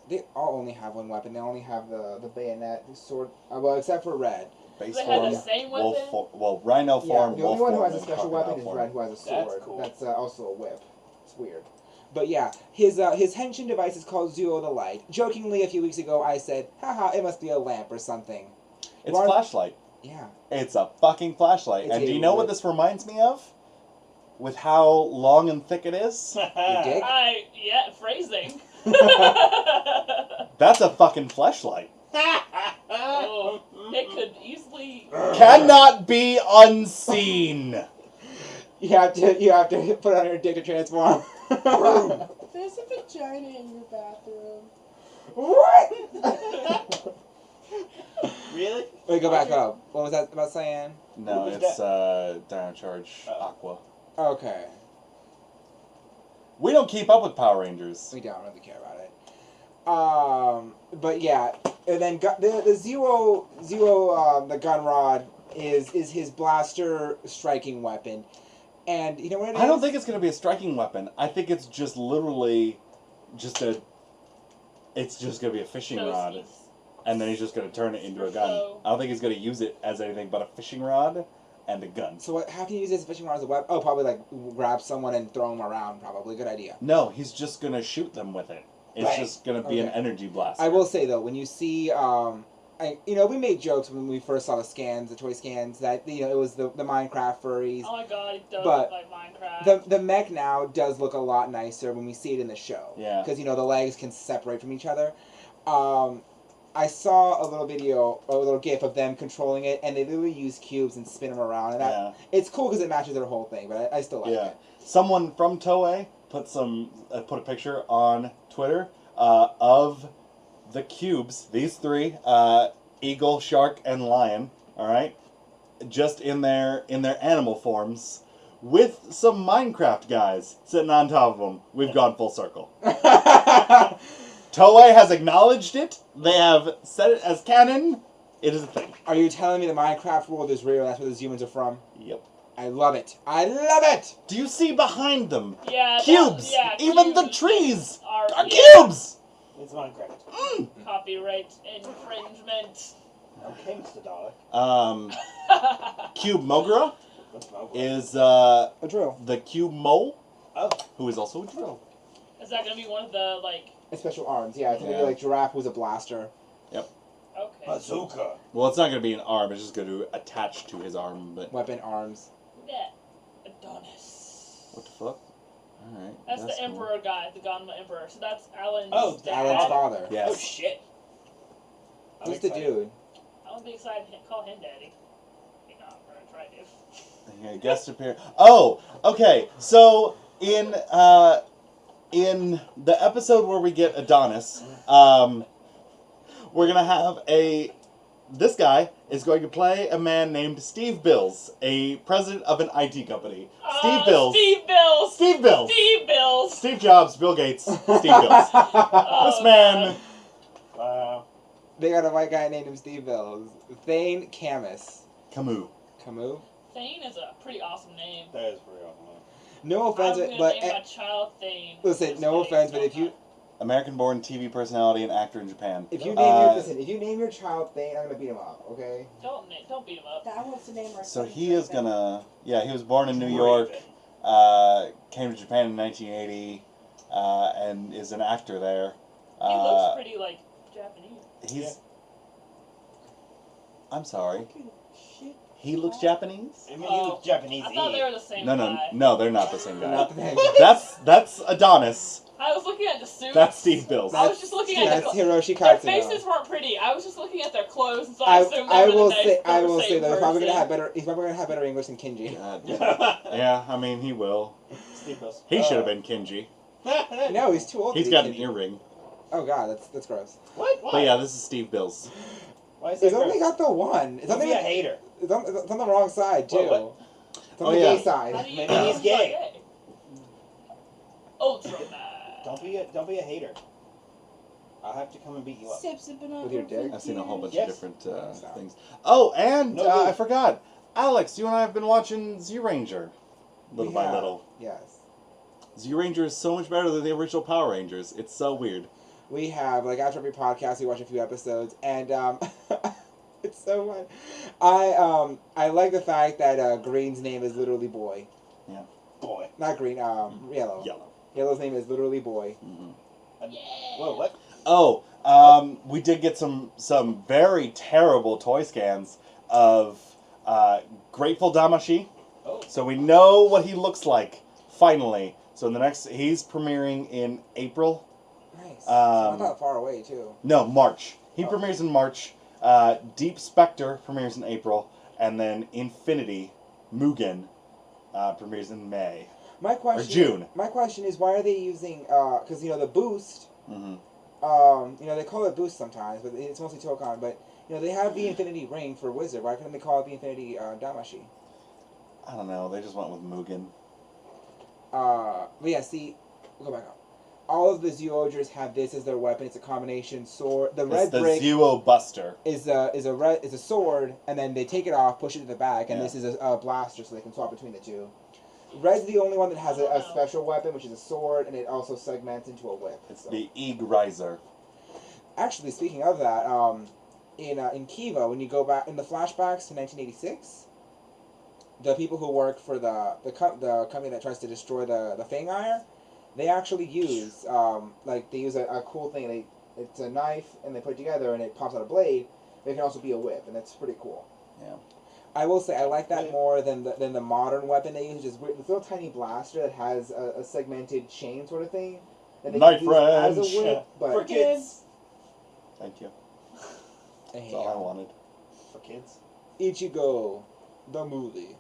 They all only have one weapon. They only have the bayonet, the sword. Well, except for Red. Base They have form, the same weapon? Rhino form, Yeah, the only wolf one who form, has a and special crocodile weapon is form. Red, who has a sword. That's cool. That's also a whip. It's weird. But yeah, his henshin device is called Zuo the Light. Jokingly, a few weeks ago, I said, haha, it must be a lamp or something. It's a flashlight. Yeah. It's a fucking flashlight. It's And do a you know what lit- this reminds me of? With how long and thick it is? Your dick? Yeah, phrasing. That's a fucking flashlight. Oh, it could easily. Cannot be unseen. You have to put on your dick to transform. There's a vagina in your bathroom. What? Really? Wait, go back up. What was that about saying? No, What was it's Dino Charge Aqua. Okay. We don't keep up with Power Rangers. We don't really care about it. But yeah, and then the Zero the gun rod is his blaster striking weapon, and you know what it is? I don't think it's going to be a striking weapon. I think it's just literally just a... It's just going to be a fishing rod. He's- And then he's just going to turn it into a gun. I don't think he's going to use it as anything but a fishing rod and a gun. So what? How can you use this fishing rod as a weapon? Oh, probably like grab someone and throw them around. Probably good idea. No, he's just going to shoot them with it. It's Right. just going to be an Okay. energy blaster. I will say though, when you see, we made jokes when we first saw the toy scans, that it was the Minecraft furries. Oh my god, it does But look like Minecraft. The mech now does look a lot nicer when we see it in the show. Yeah. Because the legs can separate from each other. I saw a little video, a little gif of them controlling it, and they literally use cubes and spin them around. And Yeah. it's cool because it matches their whole thing, but I still like Yeah. it. Someone from Toei put a picture on Twitter of the cubes, these three, eagle, shark, and lion, all right? Just in their animal forms with some Minecraft guys sitting on top of them. We've gone full circle. Toei has acknowledged it. They have said it as canon. It is a thing. Are you telling me the Minecraft world is real? That's where the humans are from? Yep. I love it. I love it. Do you see behind them? Yeah. Cubes! Yeah, Even the cubes trees are are yeah, cubes! It's Minecraft. Copyright infringement. Okay, Mr. Dalek. Cube Mogra What's Mogul? is A drill. the Cube Mole, Oh. who is also a drill. Is that gonna be one of the Special arms. Yeah, it's gonna be Yeah. like Giraffe was a blaster. Okay. Bazooka. Well, it's not going to be an arm. It's just going to attach to his arm. But Weapon arms. Yeah. Adonis. what the fuck? All right. That's the cool. Emperor guy, the Ganma Emperor. So that's Alan's Oh, dad. Alan's father. Yes. Oh shit. I'm Who's the excited. dude? I would be excited to call him daddy. You're not gonna try to. Yeah, guest appear. Oh, okay. So in the episode where we get Adonis, we're gonna have this guy is going to play a man named Steve Bills, a president of an IT company. Steve Bills. Steve Bills. Steve Bills. Steve Bills. Steve Jobs, Bill Gates, Steve Bills. Oh, This man. Wow. They got a white guy named him Steve Bills. Thane Camus. Camus. Camus? Thane is a pretty awesome name. That is pretty awesome. No I'm offense, gonna but name my child Thane. listen, Just no kidding, offense, but it's if you not. American-born TV personality and actor in Japan. if you name your child Thane, I'm gonna beat him up. Okay? Don't beat him up. That wants to name our So son he is Draven. gonna. Yeah, he was born in New York. Came to Japan in 1980, and is an actor there. He looks pretty Japanese. He's. I'm sorry. Fucking shit. He looks Japanese. I mean, he looks Japanese. I thought they were the same No, guy. no, they're not the same guy. Not the Thane. That's Adonis. I was looking at the suits. That's Steve Bills. I was just looking at That's their Hiroshi Their Katsuno. faces weren't pretty. I was just looking at their clothes, and so I assumed they I were will the say next- I the will say same though he's probably gonna person. have better English than Kinji. God. Yeah, I mean he will. Steve Bills. He should have been Kinji. No, he's too old. He's to be got an Kinji. earring. Oh god, that's gross. What? Why? But yeah, this is Steve Bills. Why is It's that only gross? got the one. It's Don't only be a hater. it's on the wrong side too. What? It's on Oh, the yeah. gay side. How do you Maybe know he's gay. Ultraman. Don't be a hater. I'll have to come and beat you up. Sipping on With your dick? I've seen a whole bunch Yes. of different Stop. things. Oh, and No I good. forgot. Alex, you and I have been watching Z Ranger, little We by have. little. Yes. Z Ranger is so much better than the original Power Rangers. It's so weird. We have, after every podcast, we watch a few episodes, and it's so fun. I like the fact that Green's name is literally Boy. Boy. Not Green, Yellow. Yellow. Halo's name is literally boy. Yeah. Whoa, what? Oh, we did get some very terrible toy scans of Grateful Damashi. Oh. So we know what he looks like, finally. So in the next, he's premiering in April. Nice. So not Um, that far away too. No, March. He Oh. premieres in March. Deep Spectre premieres in April. And then Infinity, Mugen, premieres in May. My question. June. My question is, why are they using? Because the boost. Mm-hmm. They call it boost sometimes, but it's mostly Tokon. But they have the Infinity Ring for Wizard. Why couldn't they call it the Infinity Damashi? I don't know. They just went with Mugen. But yeah, see, we'll go back up. All of the Zyogers have this as their weapon. It's a combination sword. The It's red the brick Zuo Buster. is a sword, and then they take it off, push it to the back, and Yeah. this is a blaster, so they can swap between the two. Red's the only one that has a special weapon, which is a sword, and it also segments into a whip. It's So- the Eeg Riser. Actually, speaking of that, in Kiva, when you go back in the flashbacks to 1986, the people who work for the company that tries to destroy the Fangire, they actually use they use a cool thing. It's a knife and they put it together and it pops out a blade. It can also be a whip, and that's pretty cool. Yeah. I will say I like that more than the modern weapon they use, which is this little tiny blaster that has a segmented chain sort of thing. That they Knife can use as a wrench. whip, but For kids. Thank you. I That's hate all I it. wanted. For kids. Ichigo, the movie.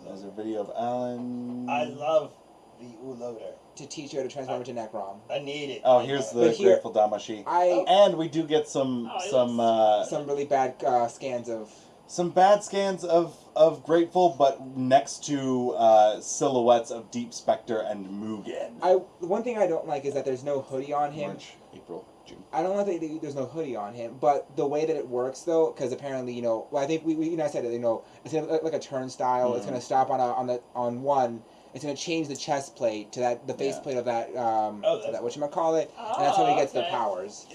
There's a video of Alan. I love the Uloader. To teach you how to transform into Necrom. I need it. Oh, here's the But here- Grateful Damashi. I And we do get some Oh, it some really bad scans of. some bad scans of Grateful, but next to silhouettes of Deep Spectre and Mugen. The one thing I don't like is that there's no hoodie on him. March, April, June. I don't like that there's no hoodie on him, but the way that it works though, because apparently well, I think we I said it, it's gonna look like a turnstile. It's gonna stop on one. It's gonna change the chest plate to the face plate of that that's that whatchamacallit, and that's how he gets their powers.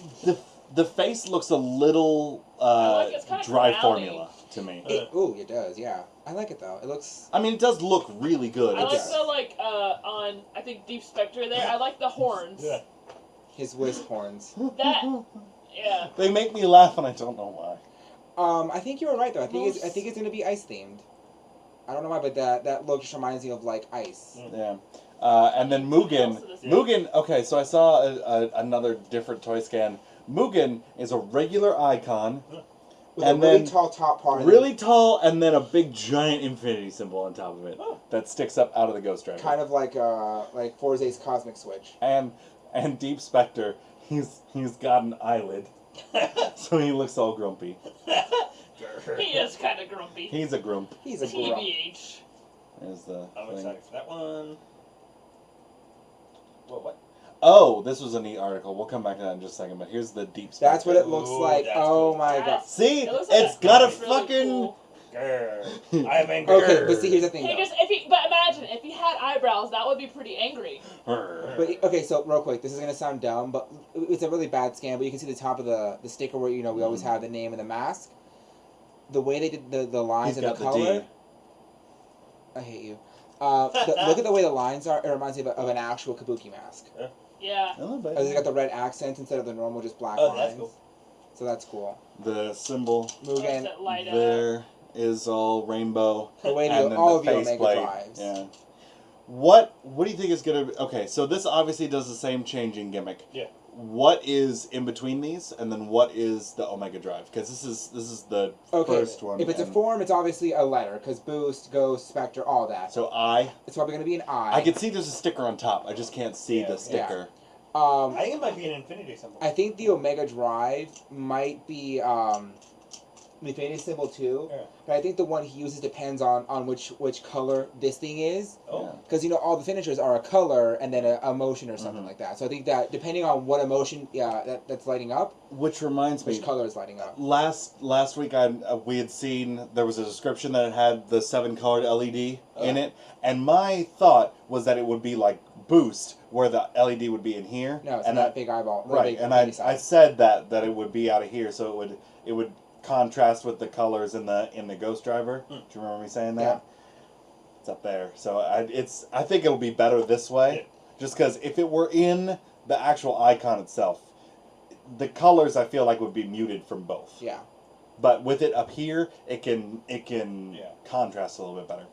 The face looks a little it's kinda dry cloudy. formula to me. It does, yeah. I like it though. It looks. I mean, it does look really good. I like It's- the on I think Deep Spectre there. I like the horns. Yeah. His wisp horns. That yeah. They make me laugh, and I don't know why. I think you were right though. I think it's gonna be ice themed. I don't know why, but that look just reminds me of like ice. Yeah. And then Mugen. Yeah. Mugen, okay, so I saw another different toy scan. Mugen is a regular icon, With and a really then tall top part. really tall, and then a big giant infinity symbol on top of it Oh. that sticks up out of the Ghost Driver. Kind of like Forza's Cosmic Switch. And Deep Spectre, he's got an eyelid, so he looks all grumpy. He is kind of grumpy. He's a grump. He's a grump. TBH. There's the I'm thing. excited for that one. Whoa, what? Oh, this was a neat article. We'll come back to that in just a second. But here's the Deep Spectre. That's what it looks Ooh, like. that's Oh cool. my god. That's- See, It looks like it's got a really fucking. cool. Grr. I'm angry. Okay, but see, here's the thing He though. just but imagine if he had eyebrows, that would be pretty angry. But okay, so real quick, this is gonna sound dumb, but it's a really bad scan. But you can see the top of the sticker where we always have the name and the mask. The way they did the lines He's and the got the color. D. I hate you. Look at the way the lines are. It reminds me of an actual Kabuki mask. Yeah. Oh, They got the red accents instead of the normal just black Oh, lines. that's cool. So that's cool. The symbol Mugen, That light up. there is all rainbow. the way And then all the of your Omega faceplate. drives. Yeah. What do you think is gonna be okay, so this obviously does the same changing gimmick. Yeah. What is in between these, and then what is the Omega Drive? Because this is the Okay, first one. if it's a and- form, it's obviously a letter, because Boost, Ghost, Spectre, all that. So it's It's probably going to be an I. I can see there's a sticker on top. I just can't see Yeah. the sticker. I think it might be an infinity symbol. I think the Omega Drive might be the Infinity symbol too. Yeah. But I think the one he uses depends on which color this thing is. Oh. Because all the finishers are a color and then a emotion or something like that. So I think that depending on what emotion that's lighting up, Which reminds me, which color is lighting up. last week we had seen there was a description that it had the 7-colored LED in it, and my thought was that it would be like Boost, where the LED would be in here. No, it's and not big eyeball. Right, big and baby I size. said that it would be out of here, so it would contrast with the colors in the Ghost Driver. Do you remember me saying that? Yeah. it's up there. So I think it'll be better this way, Yeah. just because if it were in the actual icon itself, the colors I feel like would be muted from both. Yeah. But with it up here, it can Yeah. contrast a little bit better.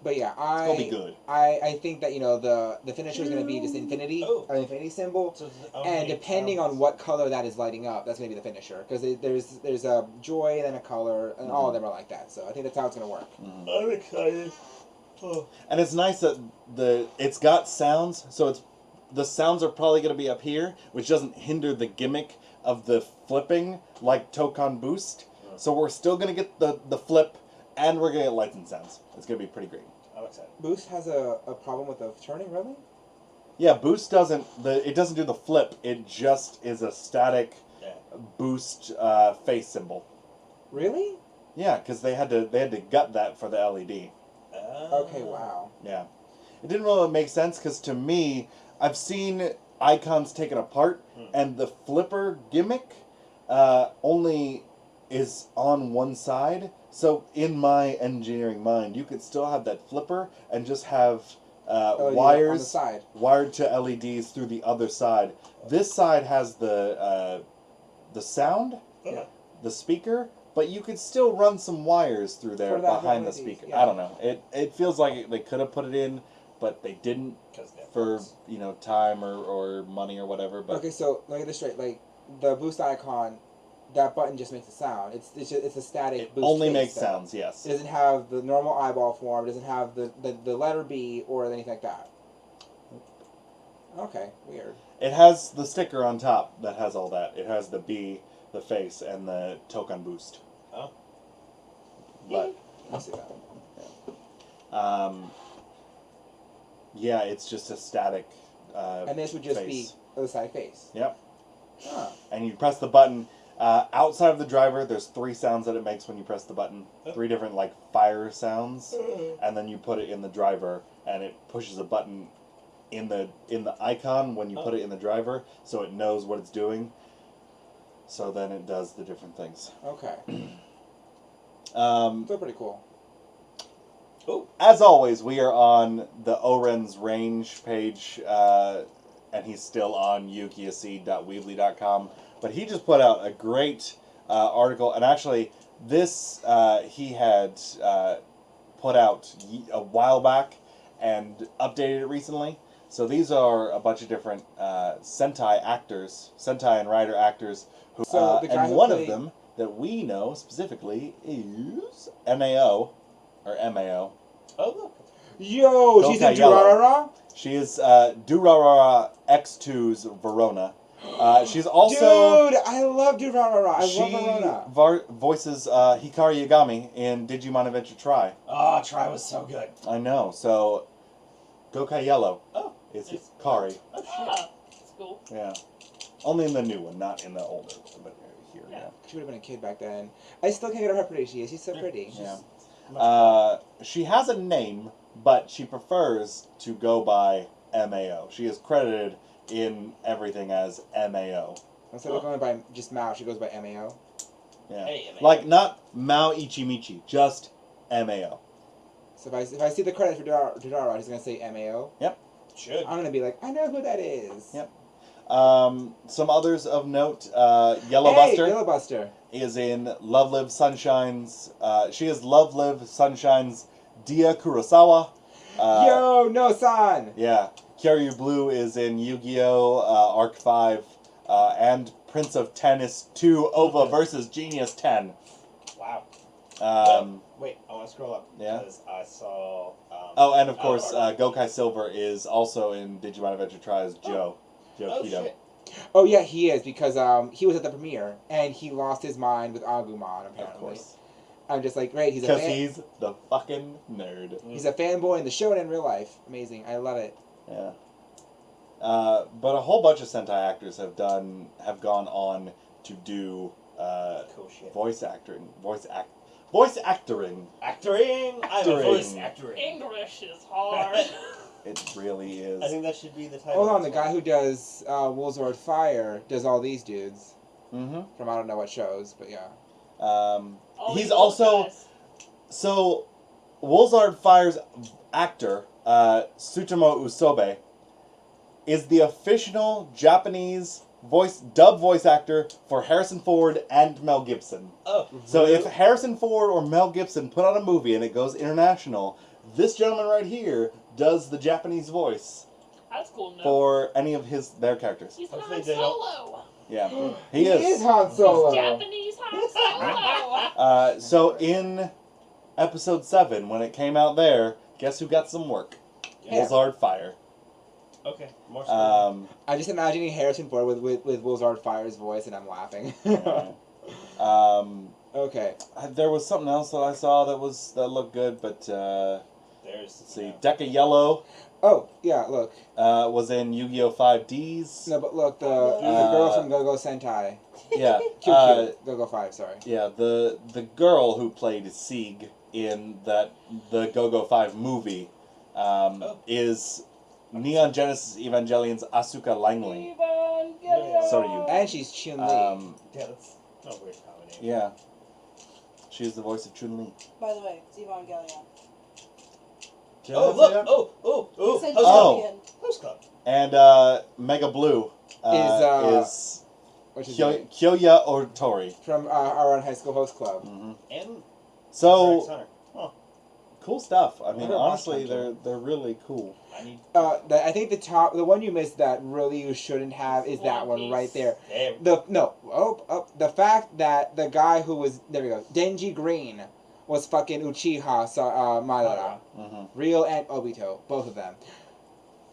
But yeah, It'll be good. I think that the finisher is going to be just infinity, Oh. an infinity symbol, So and depending on what color that is lighting up, that's going to be the finisher. Because there's a joy and then a color, and all of them are like that. So I think that's how it's going to work. I'm excited. Oh. And it's nice that it's got sounds, so the sounds are probably going to be up here, which doesn't hinder the gimmick of the flipping like Tokan Boost. So we're still going to get the flip, and we're going to get lights and sounds. It's going to be pretty great. I'm excited. Boost has a problem with the turning, really? Yeah, Boost doesn't do the flip. It just is a static Yeah. Boost face symbol. Really? Yeah, because they had to gut that for the LED. Okay, wow. Yeah, it didn't really make sense because to me, I've seen icons taken apart, and the flipper gimmick only is on one side. So in my engineering mind, you could still have that flipper and just have LED on the wires side. wired to LEDs through the other side. This side has the sound, Yeah. the speaker, but you could still run some wires through there For that behind the LEDs, speaker. yeah. I don't know. It feels like they could have put it in, but they didn't for time or money or whatever. But Okay, so let me get this straight. Like the boost icon, that button just makes a sound. It's a static it boost. only face makes sound. sounds. Yes. It doesn't have the normal eyeball form. It doesn't have the letter B or anything like that. Okay, weird. It has the sticker on top that has all that. It has the B, the face, and the token boost. Oh. But I see that. yeah, it's just a static. And this would just face. be a static face. Yep. Huh. And you press the button. Outside of the driver, there's 3 sounds that it makes when you press the button. 3 different like fire sounds, and then you put it in the driver, and it pushes a button in the icon when you put it in the driver, so it knows what it's doing. So then it does the different things. Okay. Um, Still pretty cool. As always, we are on the Oren's Range page, and he's still on yukiaseed.weebly.com. But he just put out a great article, and actually, this he had put out a while back and updated it recently. So these are a bunch of different Sentai actors, Sentai and Rider actors, who, So the guy and who one of played- them that we know specifically is MAO, or MAO. Oh, look. Yo, she's in Gokai Yellow. Durarara? She is Durarara X2's Verona. She's also... Dude, I love Durarara. I she love Verona. voices Hikari Yagami in Digimon Adventure Tri. Oh, Try was so good. I know, so Gokai Yellow is it's- Hikari. Oh, shit. Ah, that's cool. Yeah. Only in the new one, not in the older one, but here, yeah. She would have been a kid back then. I still can't get over how pretty she is. She's so pretty. Yeah. She has a name, but she prefers to go by MAO. She is credited in everything as MAO. Instead of going by just Mao, she goes by MAO. Yeah. Hey, MAO. Like, not Mao Ichimichi, just MAO. So if I see the credit for Durarara, he's going to say MAO. Should. I'm going to be like, I know who that is. Yep. Some others of note, Yellow Hey, Buster Yellow Buster. is in Love Live Sunshine's, she is Love Live Sunshine's Dia Kurosawa. Yo, no-san. Yeah. Kyoryu Blue is in Yu-Gi-Oh! Arc 5, and Prince of Tennis 2, Ova versus Genius 10. Wow. Wait, I want to scroll up. Yeah? Because I saw... Oh, and of course, Gokai Silver is also in Digimon Adventure Tri as Joe. Joe Oh, Kido. shit. Oh, yeah, he is, because he was at the premiere, and he lost his mind with Agumon, apparently. Of course. I'm just like, great, Because he's the fucking nerd. he's a fanboy in the show and in real life. Amazing. I love it. Yeah. But a whole bunch of Sentai actors have gone on to do Cool shit. voice actoring. Actoring! I'm a voice actoring. English is hard. It really is. I think that should be the title. Hold on, the guy who does Woolsword Fire does all these dudes Mm-hmm. from I don't know what shows, but yeah. All He's these old also guys. so Wolzard Fire's actor, Tsutomu Usobe, is the official Japanese dub voice actor for Harrison Ford and Mel Gibson. Oh, So if Harrison Ford or Mel Gibson put on a movie and it goes international, this gentleman right here does the Japanese voice That's cool to know. for any of their characters. He's Hopefully Han they don't- Solo. Yeah, He he is Han Solo. He's Japanese Han Solo. So in episode 7, when it came out there, guess who got some work? Yeah. Wolzard Fire. okay, more story. I'm just imagining Harrison Ford with Wolzard Fire's voice, and I'm laughing. Okay. There was something else that I saw that looked good, but There's. let's see. Deca Yellow Oh, yeah, look. was in Yu-Gi-Oh! 5Ds. No, but look, the girl from Go-Go Sentai. Yeah, Cute. Go-Go 5, sorry. yeah. The girl who played Sieg in the Go-Go 5 movie is Neon Genesis Evangelion's Asuka Langley. So are you. And she's Chun-Li. Yeah, that's not a weird combination. Yeah, she's the voice of Chun-Li. By the way, it's Evangelion. Did I Oh, say look! that? Oh! Said Host Oh. champion. Host Club. And Mega Blue Is, is Which is Kyoya Otori. from our own high school host club. Mm-hmm. And So Rex Hunter. Huh. cool stuff. I mean, Wonder if honestly, Oscar- they're really cool. I need. I think the one you missed that really you shouldn't have is that One one right Piece. there. Damn. The fact that the guy who was there we go, Denji Green, was fucking Uchiha Madara, Mm-hmm. real and Obito, both of them.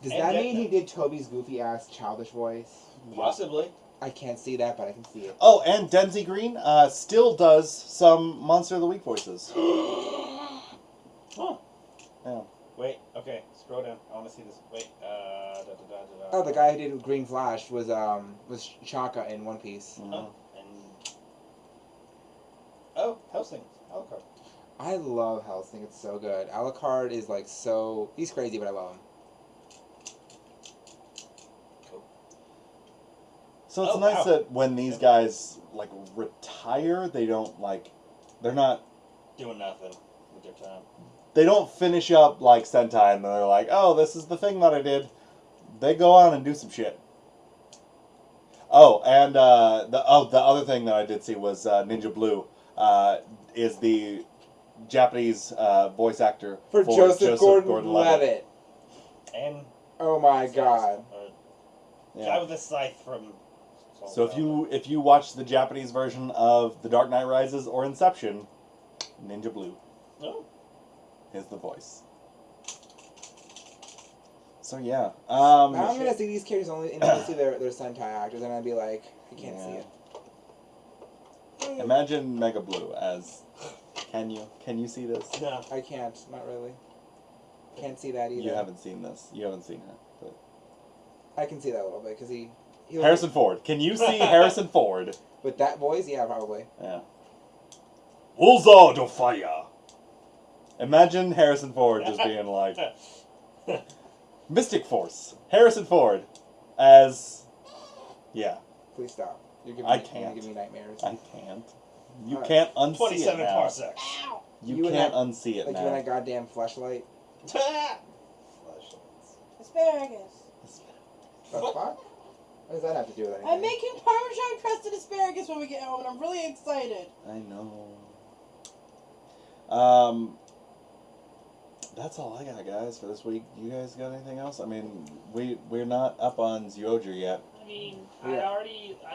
Does And that Death mean he Note. did Toby's goofy ass childish voice? Possibly. I can't see that, but I can see it. Oh, and Denzi Green still does some Monster of the Week voices. Huh. Yeah. Wait. Okay. Scroll down. I want to see this. Wait. Oh, the guy who did Green Flash was Chaka in One Piece. Mhm. Oh, and. Oh, Helsing. Alucard. I love Helsing. It's so good. Alucard is like so. He's crazy, but I love him. Cool. So it's Oh, nice wow. that when these guys like retire, they're not. Doing nothing with their time. They don't finish up like Sentai and they're like, oh, this is the thing that I did. They go on and do some shit. Oh, and the other thing that I did see was Ninja Blue is the Japanese voice actor For Joseph Gordon-Levitt. And. Oh my god. Guy Yeah. with a scythe from. So if you watch the Japanese version of The Dark Knight Rises or Inception, Ninja Blue Oh. is the voice. So yeah, Now I'm gonna see these characters only see their Sentai actors, and I'd be like, I can't see it. imagine Mega Blue as. Can you see this? No. I can't, not really. Can't see that either. You haven't seen this. You haven't seen her. But. I can see that a little bit because he Harrison Ford. Can you see Harrison Ford? with that voice. Yeah, probably. Yeah. Wolzard of Fire. Imagine Harrison Ford just being like Mystic Force. Harrison Ford as. Yeah, Please stop. You're giving I me, can't. You're giving me nightmares. I can't. You Alright. can't unsee it 27 now. parsecs. Ow! You and can't that- unsee it Like you and now. that goddamn flashlight. Asparagus. The fuck? What does that have to do with anything? I'm making Parmesan crusted asparagus when we get home, and I'm really excited. I know. That's all I got, guys, for this week. You guys got anything else? I mean, we're not up on Zyuohger yet. I mean, Yeah. I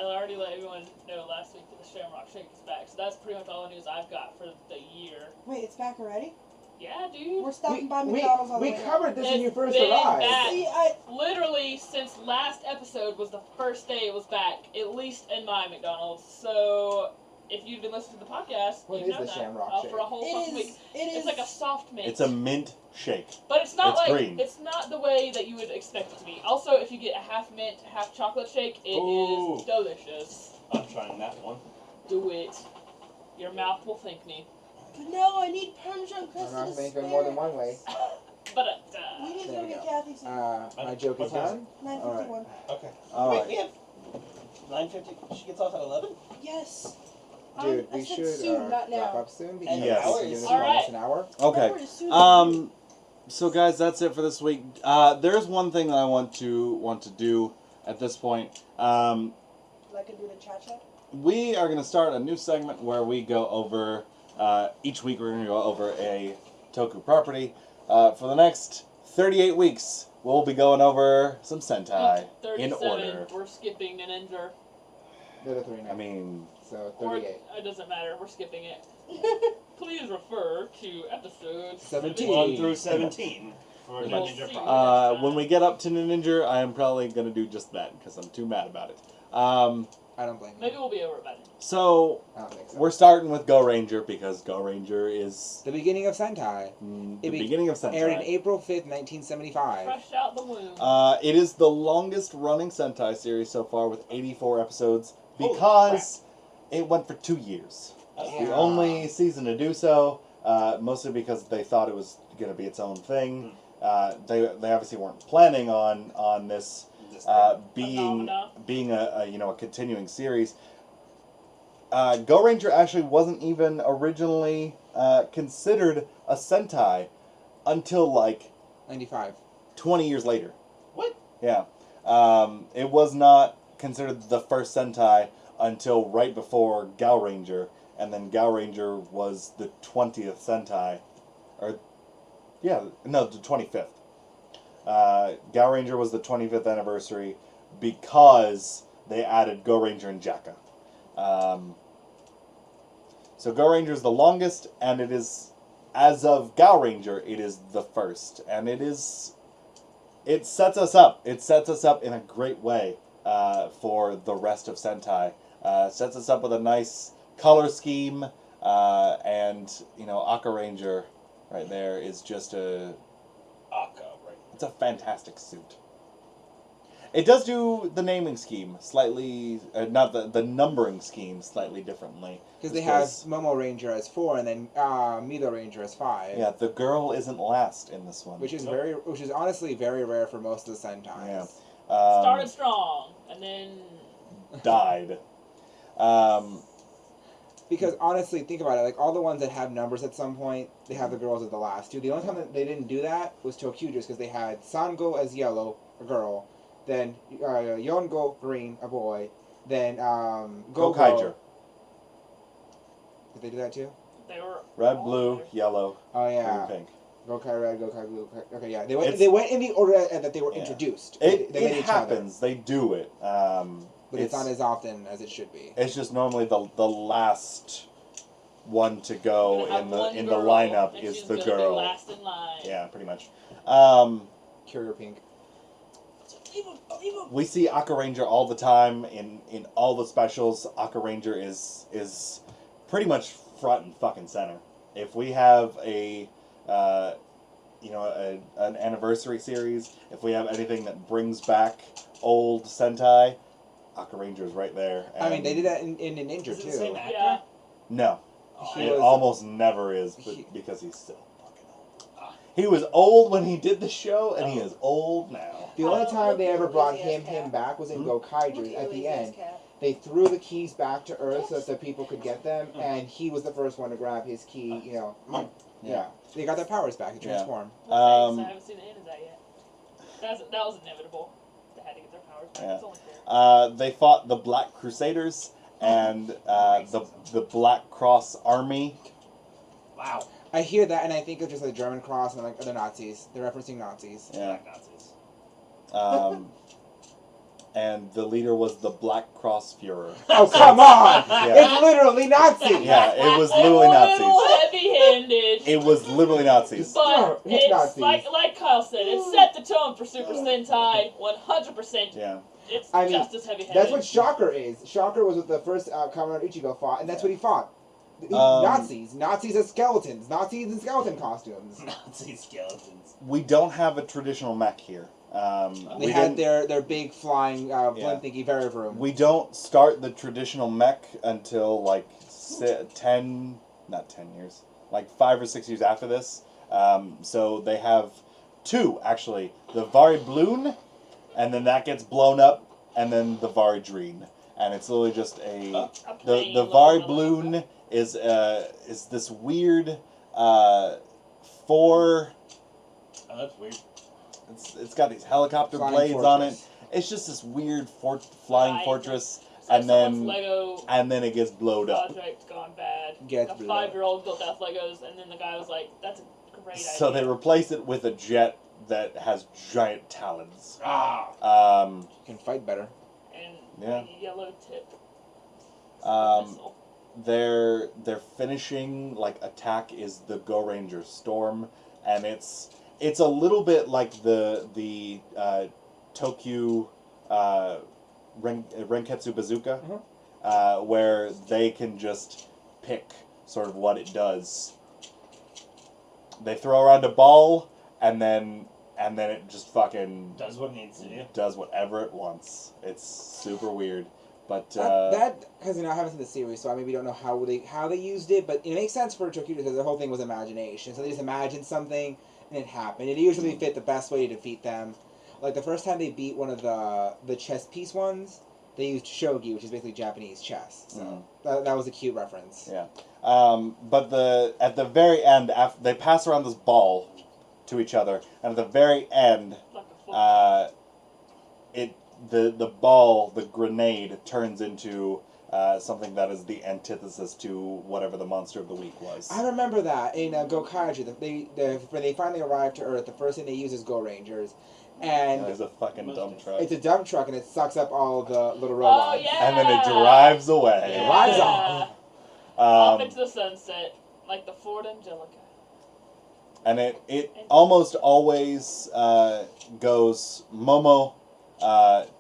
already let everyone know last week that the Shamrock Shake is back. So that's pretty much all the news I've got for the year. Wait, it's back already? Yeah, dude. We're stopping by McDonald's on the we way covered home. this when you It's first been arrived. back. See, Literally, since last episode was the first day it was back, at least in my McDonald's. So, if you've been listening to the podcast, What you is know the that. Shamrock For a whole fucking week. it It's is. like a soft mint. It's a mint shake. But it's not it's like green. it's not the way that you would expect it to be. Also, if you get a half mint, half chocolate shake, it Ooh. is delicious. I'm trying that one. Do it. Your mouth will thank me. But no, I need Parmesan I'm crusted not asparagus. thinking more than one way. But We need to There go we get go. Kathy some. My joke is done. 9:51. Okay. All Wait, right. we have 9:50. She gets off at 11. Yes. Dude, I we said should soon, not now. wrap up soon because Yes. we've been doing this for Alright. almost an hour. Okay. Forward as soon as So guys, that's it for this week. There's one thing that I want to do at this point. Like I do the cha-cha. We are going to start a new segment where we go over each week. We're going to go over a Toku property. For the next 38 weeks, we'll be going over some Sentai in 37. order. We're skipping Ninninger. They're the three now. I mean, So Or 38. it doesn't matter. We're skipping it. Please refer to episode 17. 1 through 17 for We'll Ninja see. Property. when we get up to Ninninger, I am probably going to do just that because I'm too mad about it. I don't blame you. Maybe we'll be over by then. So I don't think so. we're starting with Go Ranger because Go Ranger is The beginning of Sentai. the It be- beginning of Sentai. Aired in April 5th, 1975. Fresh out the womb. It is the longest running Sentai series so far with 84 episodes Holy because it went for 2 years. It's Yeah. the only season to do so, mostly because they thought it was going to be its own thing. They obviously weren't planning on this being a continuing series. Go Ranger actually wasn't even originally considered a Sentai until like 95. 20 years later. What? Yeah. It was not considered the first Sentai until right before Gal Ranger, and then Gal Ranger was the 20th Sentai. The 25th. Gal Ranger was the 25th anniversary because they added Go Ranger and Jacka. So Go Ranger is the longest, and it is, as of Gal Ranger, it is the first, and it sets us up. It sets us up in a great way for the rest of Sentai. Sets us up with a nice color scheme, and Aka Ranger, right there, is just it's a fantastic suit. It does do the naming scheme slightly, not the numbering scheme slightly differently. Because they have Momo Ranger as 4 and then Mido Ranger as 5. Yeah, the girl isn't last in this one. Which is honestly very rare for most of the Sentais. Yeah. Started strong, and then Died. Because honestly, think about it. Like all the ones that have numbers at some point, they have the girls at the last two. The only time that they didn't do that was Tokyujas because they had Sango as yellow, a girl, then Yongo green, a boy, then Gokaiger. Did they do that too? they were Red, all blue, there. yellow, Oh yeah. green, pink. Gokai red, Gokai blue. Okay, yeah. They It's- went in the order that they were Yeah. introduced. It They made each other. happens. They do it. But it's not as often as it should be. It's just normally the last one to go Gonna have in the one girl, lineup and is she's the gonna be girl. last in line. Yeah, pretty much. Courier Pink. Leave him. We see Aka Ranger all the time in all the specials. Aka Ranger is pretty much front and fucking center. If we have an anniversary series, if we have anything that brings back old Sentai, Aka Ranger is right there. I mean, they And did that in Ninja Is it too. the same actor? Yeah. No, He it was- almost never is, but he- because he's still fucking old. He was old when he did the show, and he is old now. The only Oh, time look they at ever brought lazy ass him cat. back was in Hmm? Gokaiger at the end. They threw the keys back to Earth so that the people could get them, and he was the first one to grab his key. Yeah. They got their powers back to Yeah. transform. Well, thanks, I haven't seen the end of that yet. That was inevitable. They had to get their powers back. Yeah. It's only fair. They fought the Black Crusaders and the Black Cross Army. Wow. I hear that, and I think of just the German cross and like other Nazis. They're referencing Nazis. Yeah. Black Nazis. And the leader was the Black Cross Führer. Oh come on! Yeah. It's literally Nazi. Yeah, it was literally A Nazis. little heavy-handed. It was literally Nazis. But It's it's Nazis. like Kyle said, it set the tone for Super Sentai 100%. Yeah. It's I mean, just as heavy-handed. That's what Shocker is. Shocker was what the first Comrade Ichigo fought, and that's what he fought. Nazis as skeletons. Nazis in skeleton costumes. Nazi skeletons. We don't have a traditional mech here. They had their big flying blimp thingy Verivroom. We don't start the traditional mech until like 10, not 10 years, like 5 or 6 years after this. So they have two, actually. The Vari Bloon, and then that gets blown up, and then the Vari Dreen. and it's literally just A the plane the looking like- Varbloon is this weird four. Oh, that's weird. It's got these helicopter Flying blades on it. fortress. It's just this weird flying Right. fortress, So and someone's then Lego and then it gets blowed up. project gone bad. Gets A blew up. 5-year-old built out Legos, and then the guy was like, "That's a great So they idea." replace it with a jet that has giant talons. Ah. You can fight better. And Yeah. a yellow tip. Um, Their finishing like attack is the Go Ranger Storm, and it's a little bit like the Tokyo Renketsu Bazooka, where they can just pick sort of what it does. They throw around a ball, and then it just fucking Does what it needs to do. does whatever it wants. It's super weird, but That because I haven't seen the series, so I maybe don't know how they used it, but it makes sense for Tokyo because the whole thing was imagination. So they just imagined something and it happened. It usually fit the best way to defeat them. Like the first time they beat one of the chess piece ones, they used shogi, which is basically Japanese chess. So that was a cute reference. Yeah. But at the very end, after they pass around this ball to each other, and at the very end, Like a football. the ball, the grenade, turns into something that is the antithesis to whatever the monster of the week was. I remember that in Gokaiju, when they finally arrive to Earth, the first thing they use is Go Rangers, and There's a fucking dump truck. it's a dump truck and it sucks up all the little Oh robots. yeah. And then it drives away. It rides off. Off into the sunset, like the Ford Angelica. And it almost always goes Momo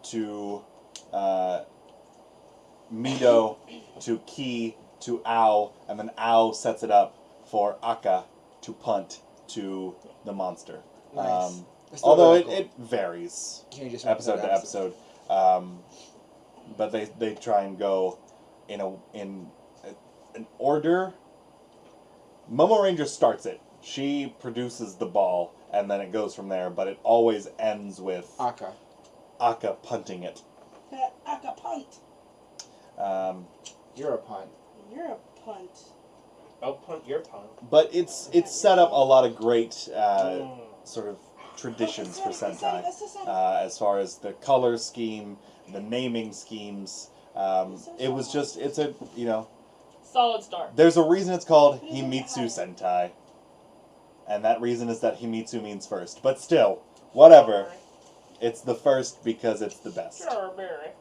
to Mido to Ki to Ao, and then Ao sets it up for Aka to punt to the monster. Nice. It's still Although very it cool. varies Changes from episode to episode, but they try and go in an order. Momo Ranger starts it. She produces the ball, and then it goes from there. But it always ends with Aka punting it. Aka punt. You're a punt. You're a punt. Oh, punt your punt. But it's set up a lot of great sort of traditions for Sentai, as far as the color scheme, the naming schemes. It was just it's a Solid start. there's a reason it's called Himitsu Sentai, and that reason is that Himitsu means first. But still, whatever. It's the first because it's the best. Strawberry.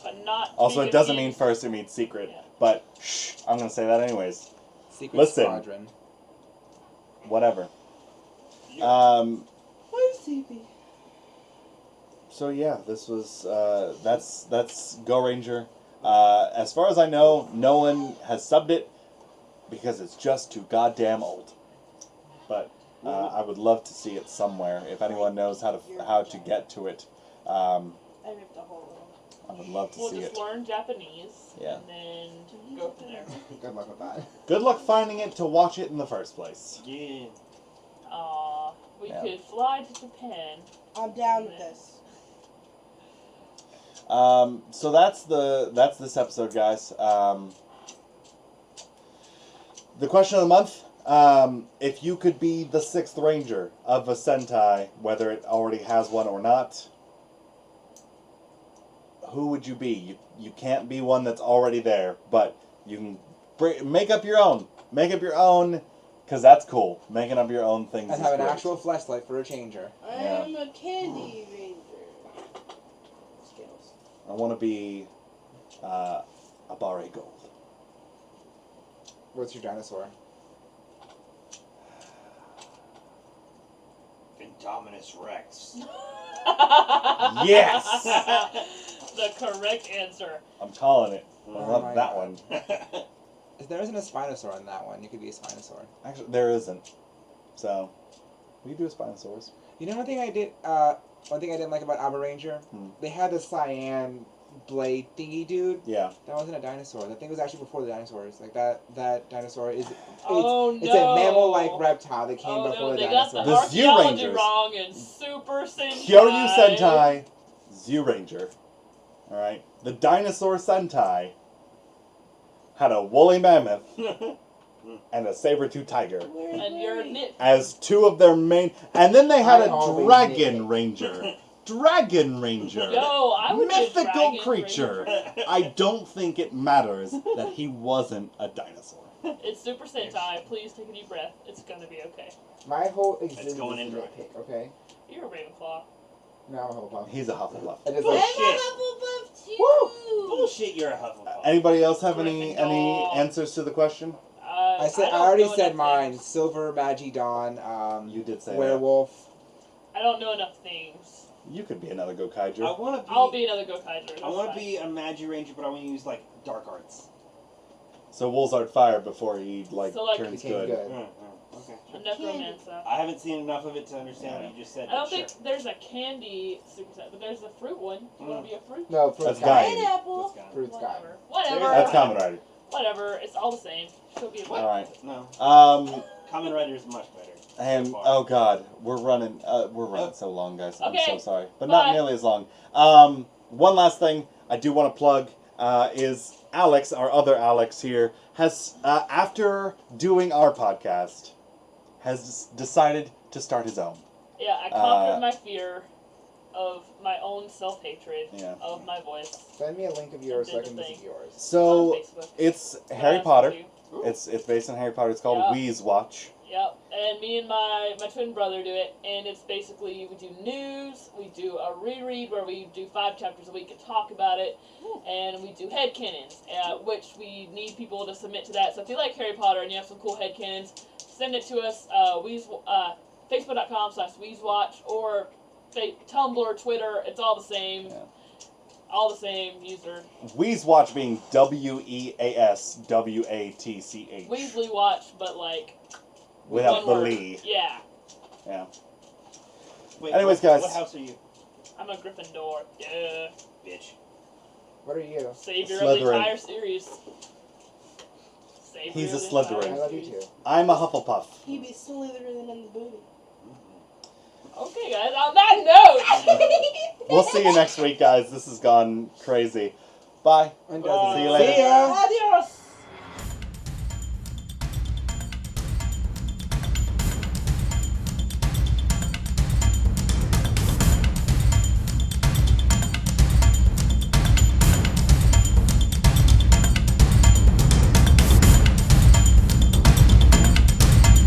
But not. to Also, be it doesn't mean confused- first; it means secret. Yeah. But shh, I'm gonna say that anyways. Secret Listen. Squadron. Whatever. I'm sleepy. So yeah, this was that's Go Ranger. As far as I know, no one has subbed it because it's just too goddamn old. But I would love to see it somewhere. If anyone knows how to get to it, I ripped a hole I would love to We'll see just it. learn Japanese. Yeah. And then go from there. Good luck with that. Good luck finding it to watch it in the first place. Yeah. We Yeah. could fly to Japan. I'm down with this. So that's this episode, guys. The question of the month: if you could be the sixth ranger of a Sentai, whether it already has one or not, who would you be? You can't be one that's already there, but you can make up your own. Make up your own, because that's cool. Making up your own things. And is have an great. actual flashlight for a changer. I Yeah. am a candy ranger. Skittles. I want to be a Barre Gold. What's your dinosaur? Indominus Rex. Yes! The correct answer. I'm calling it. I Oh love my that God. one. If there isn't a Spinosaur in that one, you could be a Spinosaur. Actually, there isn't. So, we do a Spinosaurus. You know one thing I didn't like about Abba Ranger? They had the cyan blade thingy dude. Yeah. That wasn't a dinosaur. That thing was actually before the dinosaurs. Like that dinosaur is Oh, it's a no. mammal-like reptile that came Oh before no, the they got the dinosaurs. The Zyu archaeology Rangers. wrong in Super Sentai. Kyoryu Sentai, Zyu Ranger. All right. The Dinosaur Sentai had a woolly mammoth and a saber-tooth tiger Where's And you're Larry? nit. as two of their main. And then they had I a always Dragon nitpick. Ranger. Dragon Ranger. Yo, I would be a Mythical dragon creature. ranger. I don't think it matters that he wasn't a dinosaur. It's Super Sentai. Please take a deep breath. It's gonna be okay. My whole existence going in is dry. nitpick, okay? You're a Ravenclaw. No, I'm a Hufflepuff. He's a Hufflepuff. I just Bullshit. like, I'm a Hufflepuff too. Woo! Bullshit, you're a Hufflepuff. Anybody else have any Gryffindor. answers to the question? I don't already know said enough mine. things. Silver, Magidon, You did say Werewolf. I don't know enough things. that. You could be another I Gokaiger. want to be. I'll be another Gokaiger. I want to be a Magi Ranger, but I want to use like dark arts. So Woolsart fired before he So, like, turns Became good. good. Okay. a necromancer. I haven't seen enough of it to understand what you just said. I don't but think there's a candy Super Sentai, but there's a fruit one. You want to be a fruit? No, Fruit's That's Guy. Guy. Pineapple. sure. Fruit's Guy. Whatever. That's Kamen Rider. Whatever. It's all the same. She'll be a All right. No, Um, Kamen Rider is much better. and So far. oh god, we're running so long, guys. I'm Okay, so sorry, but bye. not nearly as long. One last thing I do want to plug is Alex, our other Alex here, has after doing our podcast, has decided to start his own. Yeah, I conquered my fear of my own self-hatred Yeah. of my voice. Send me a link of yours so I Did can the listen to yours. So It's on Facebook. it's Yeah, Harry that's Potter. what I do. It's based on Harry Potter. It's called Yeah. Wheeze Watch. Yep, and me and my twin brother do it, and it's basically we do news, we do a reread where we do 5 chapters a week and talk about it, and we do headcanons, which we need people to submit to that. So if you like Harry Potter and you have some cool headcanons, send it to us, facebook.com/WheezeWatch, or Tumblr, Twitter, it's all the same. Yeah. All the same user. Wheeze Watch being WEASWATCH. Weasley Watch, but like Without the one word. Lee. Yeah, Yeah. Wait, Anyways, what, guys. What house are you, I'm a Gryffindor. Yeah, bitch? What are you? savior of the Slytherin. entire series. Savior He's a of the Slytherin. entire I love you series. too. I'm a Hufflepuff. He be Slytherin in the booty. Okay, guys. On that note. We'll see you next week, guys. This has gone crazy. Bye. And doesn't. See you later. See ya. Adios.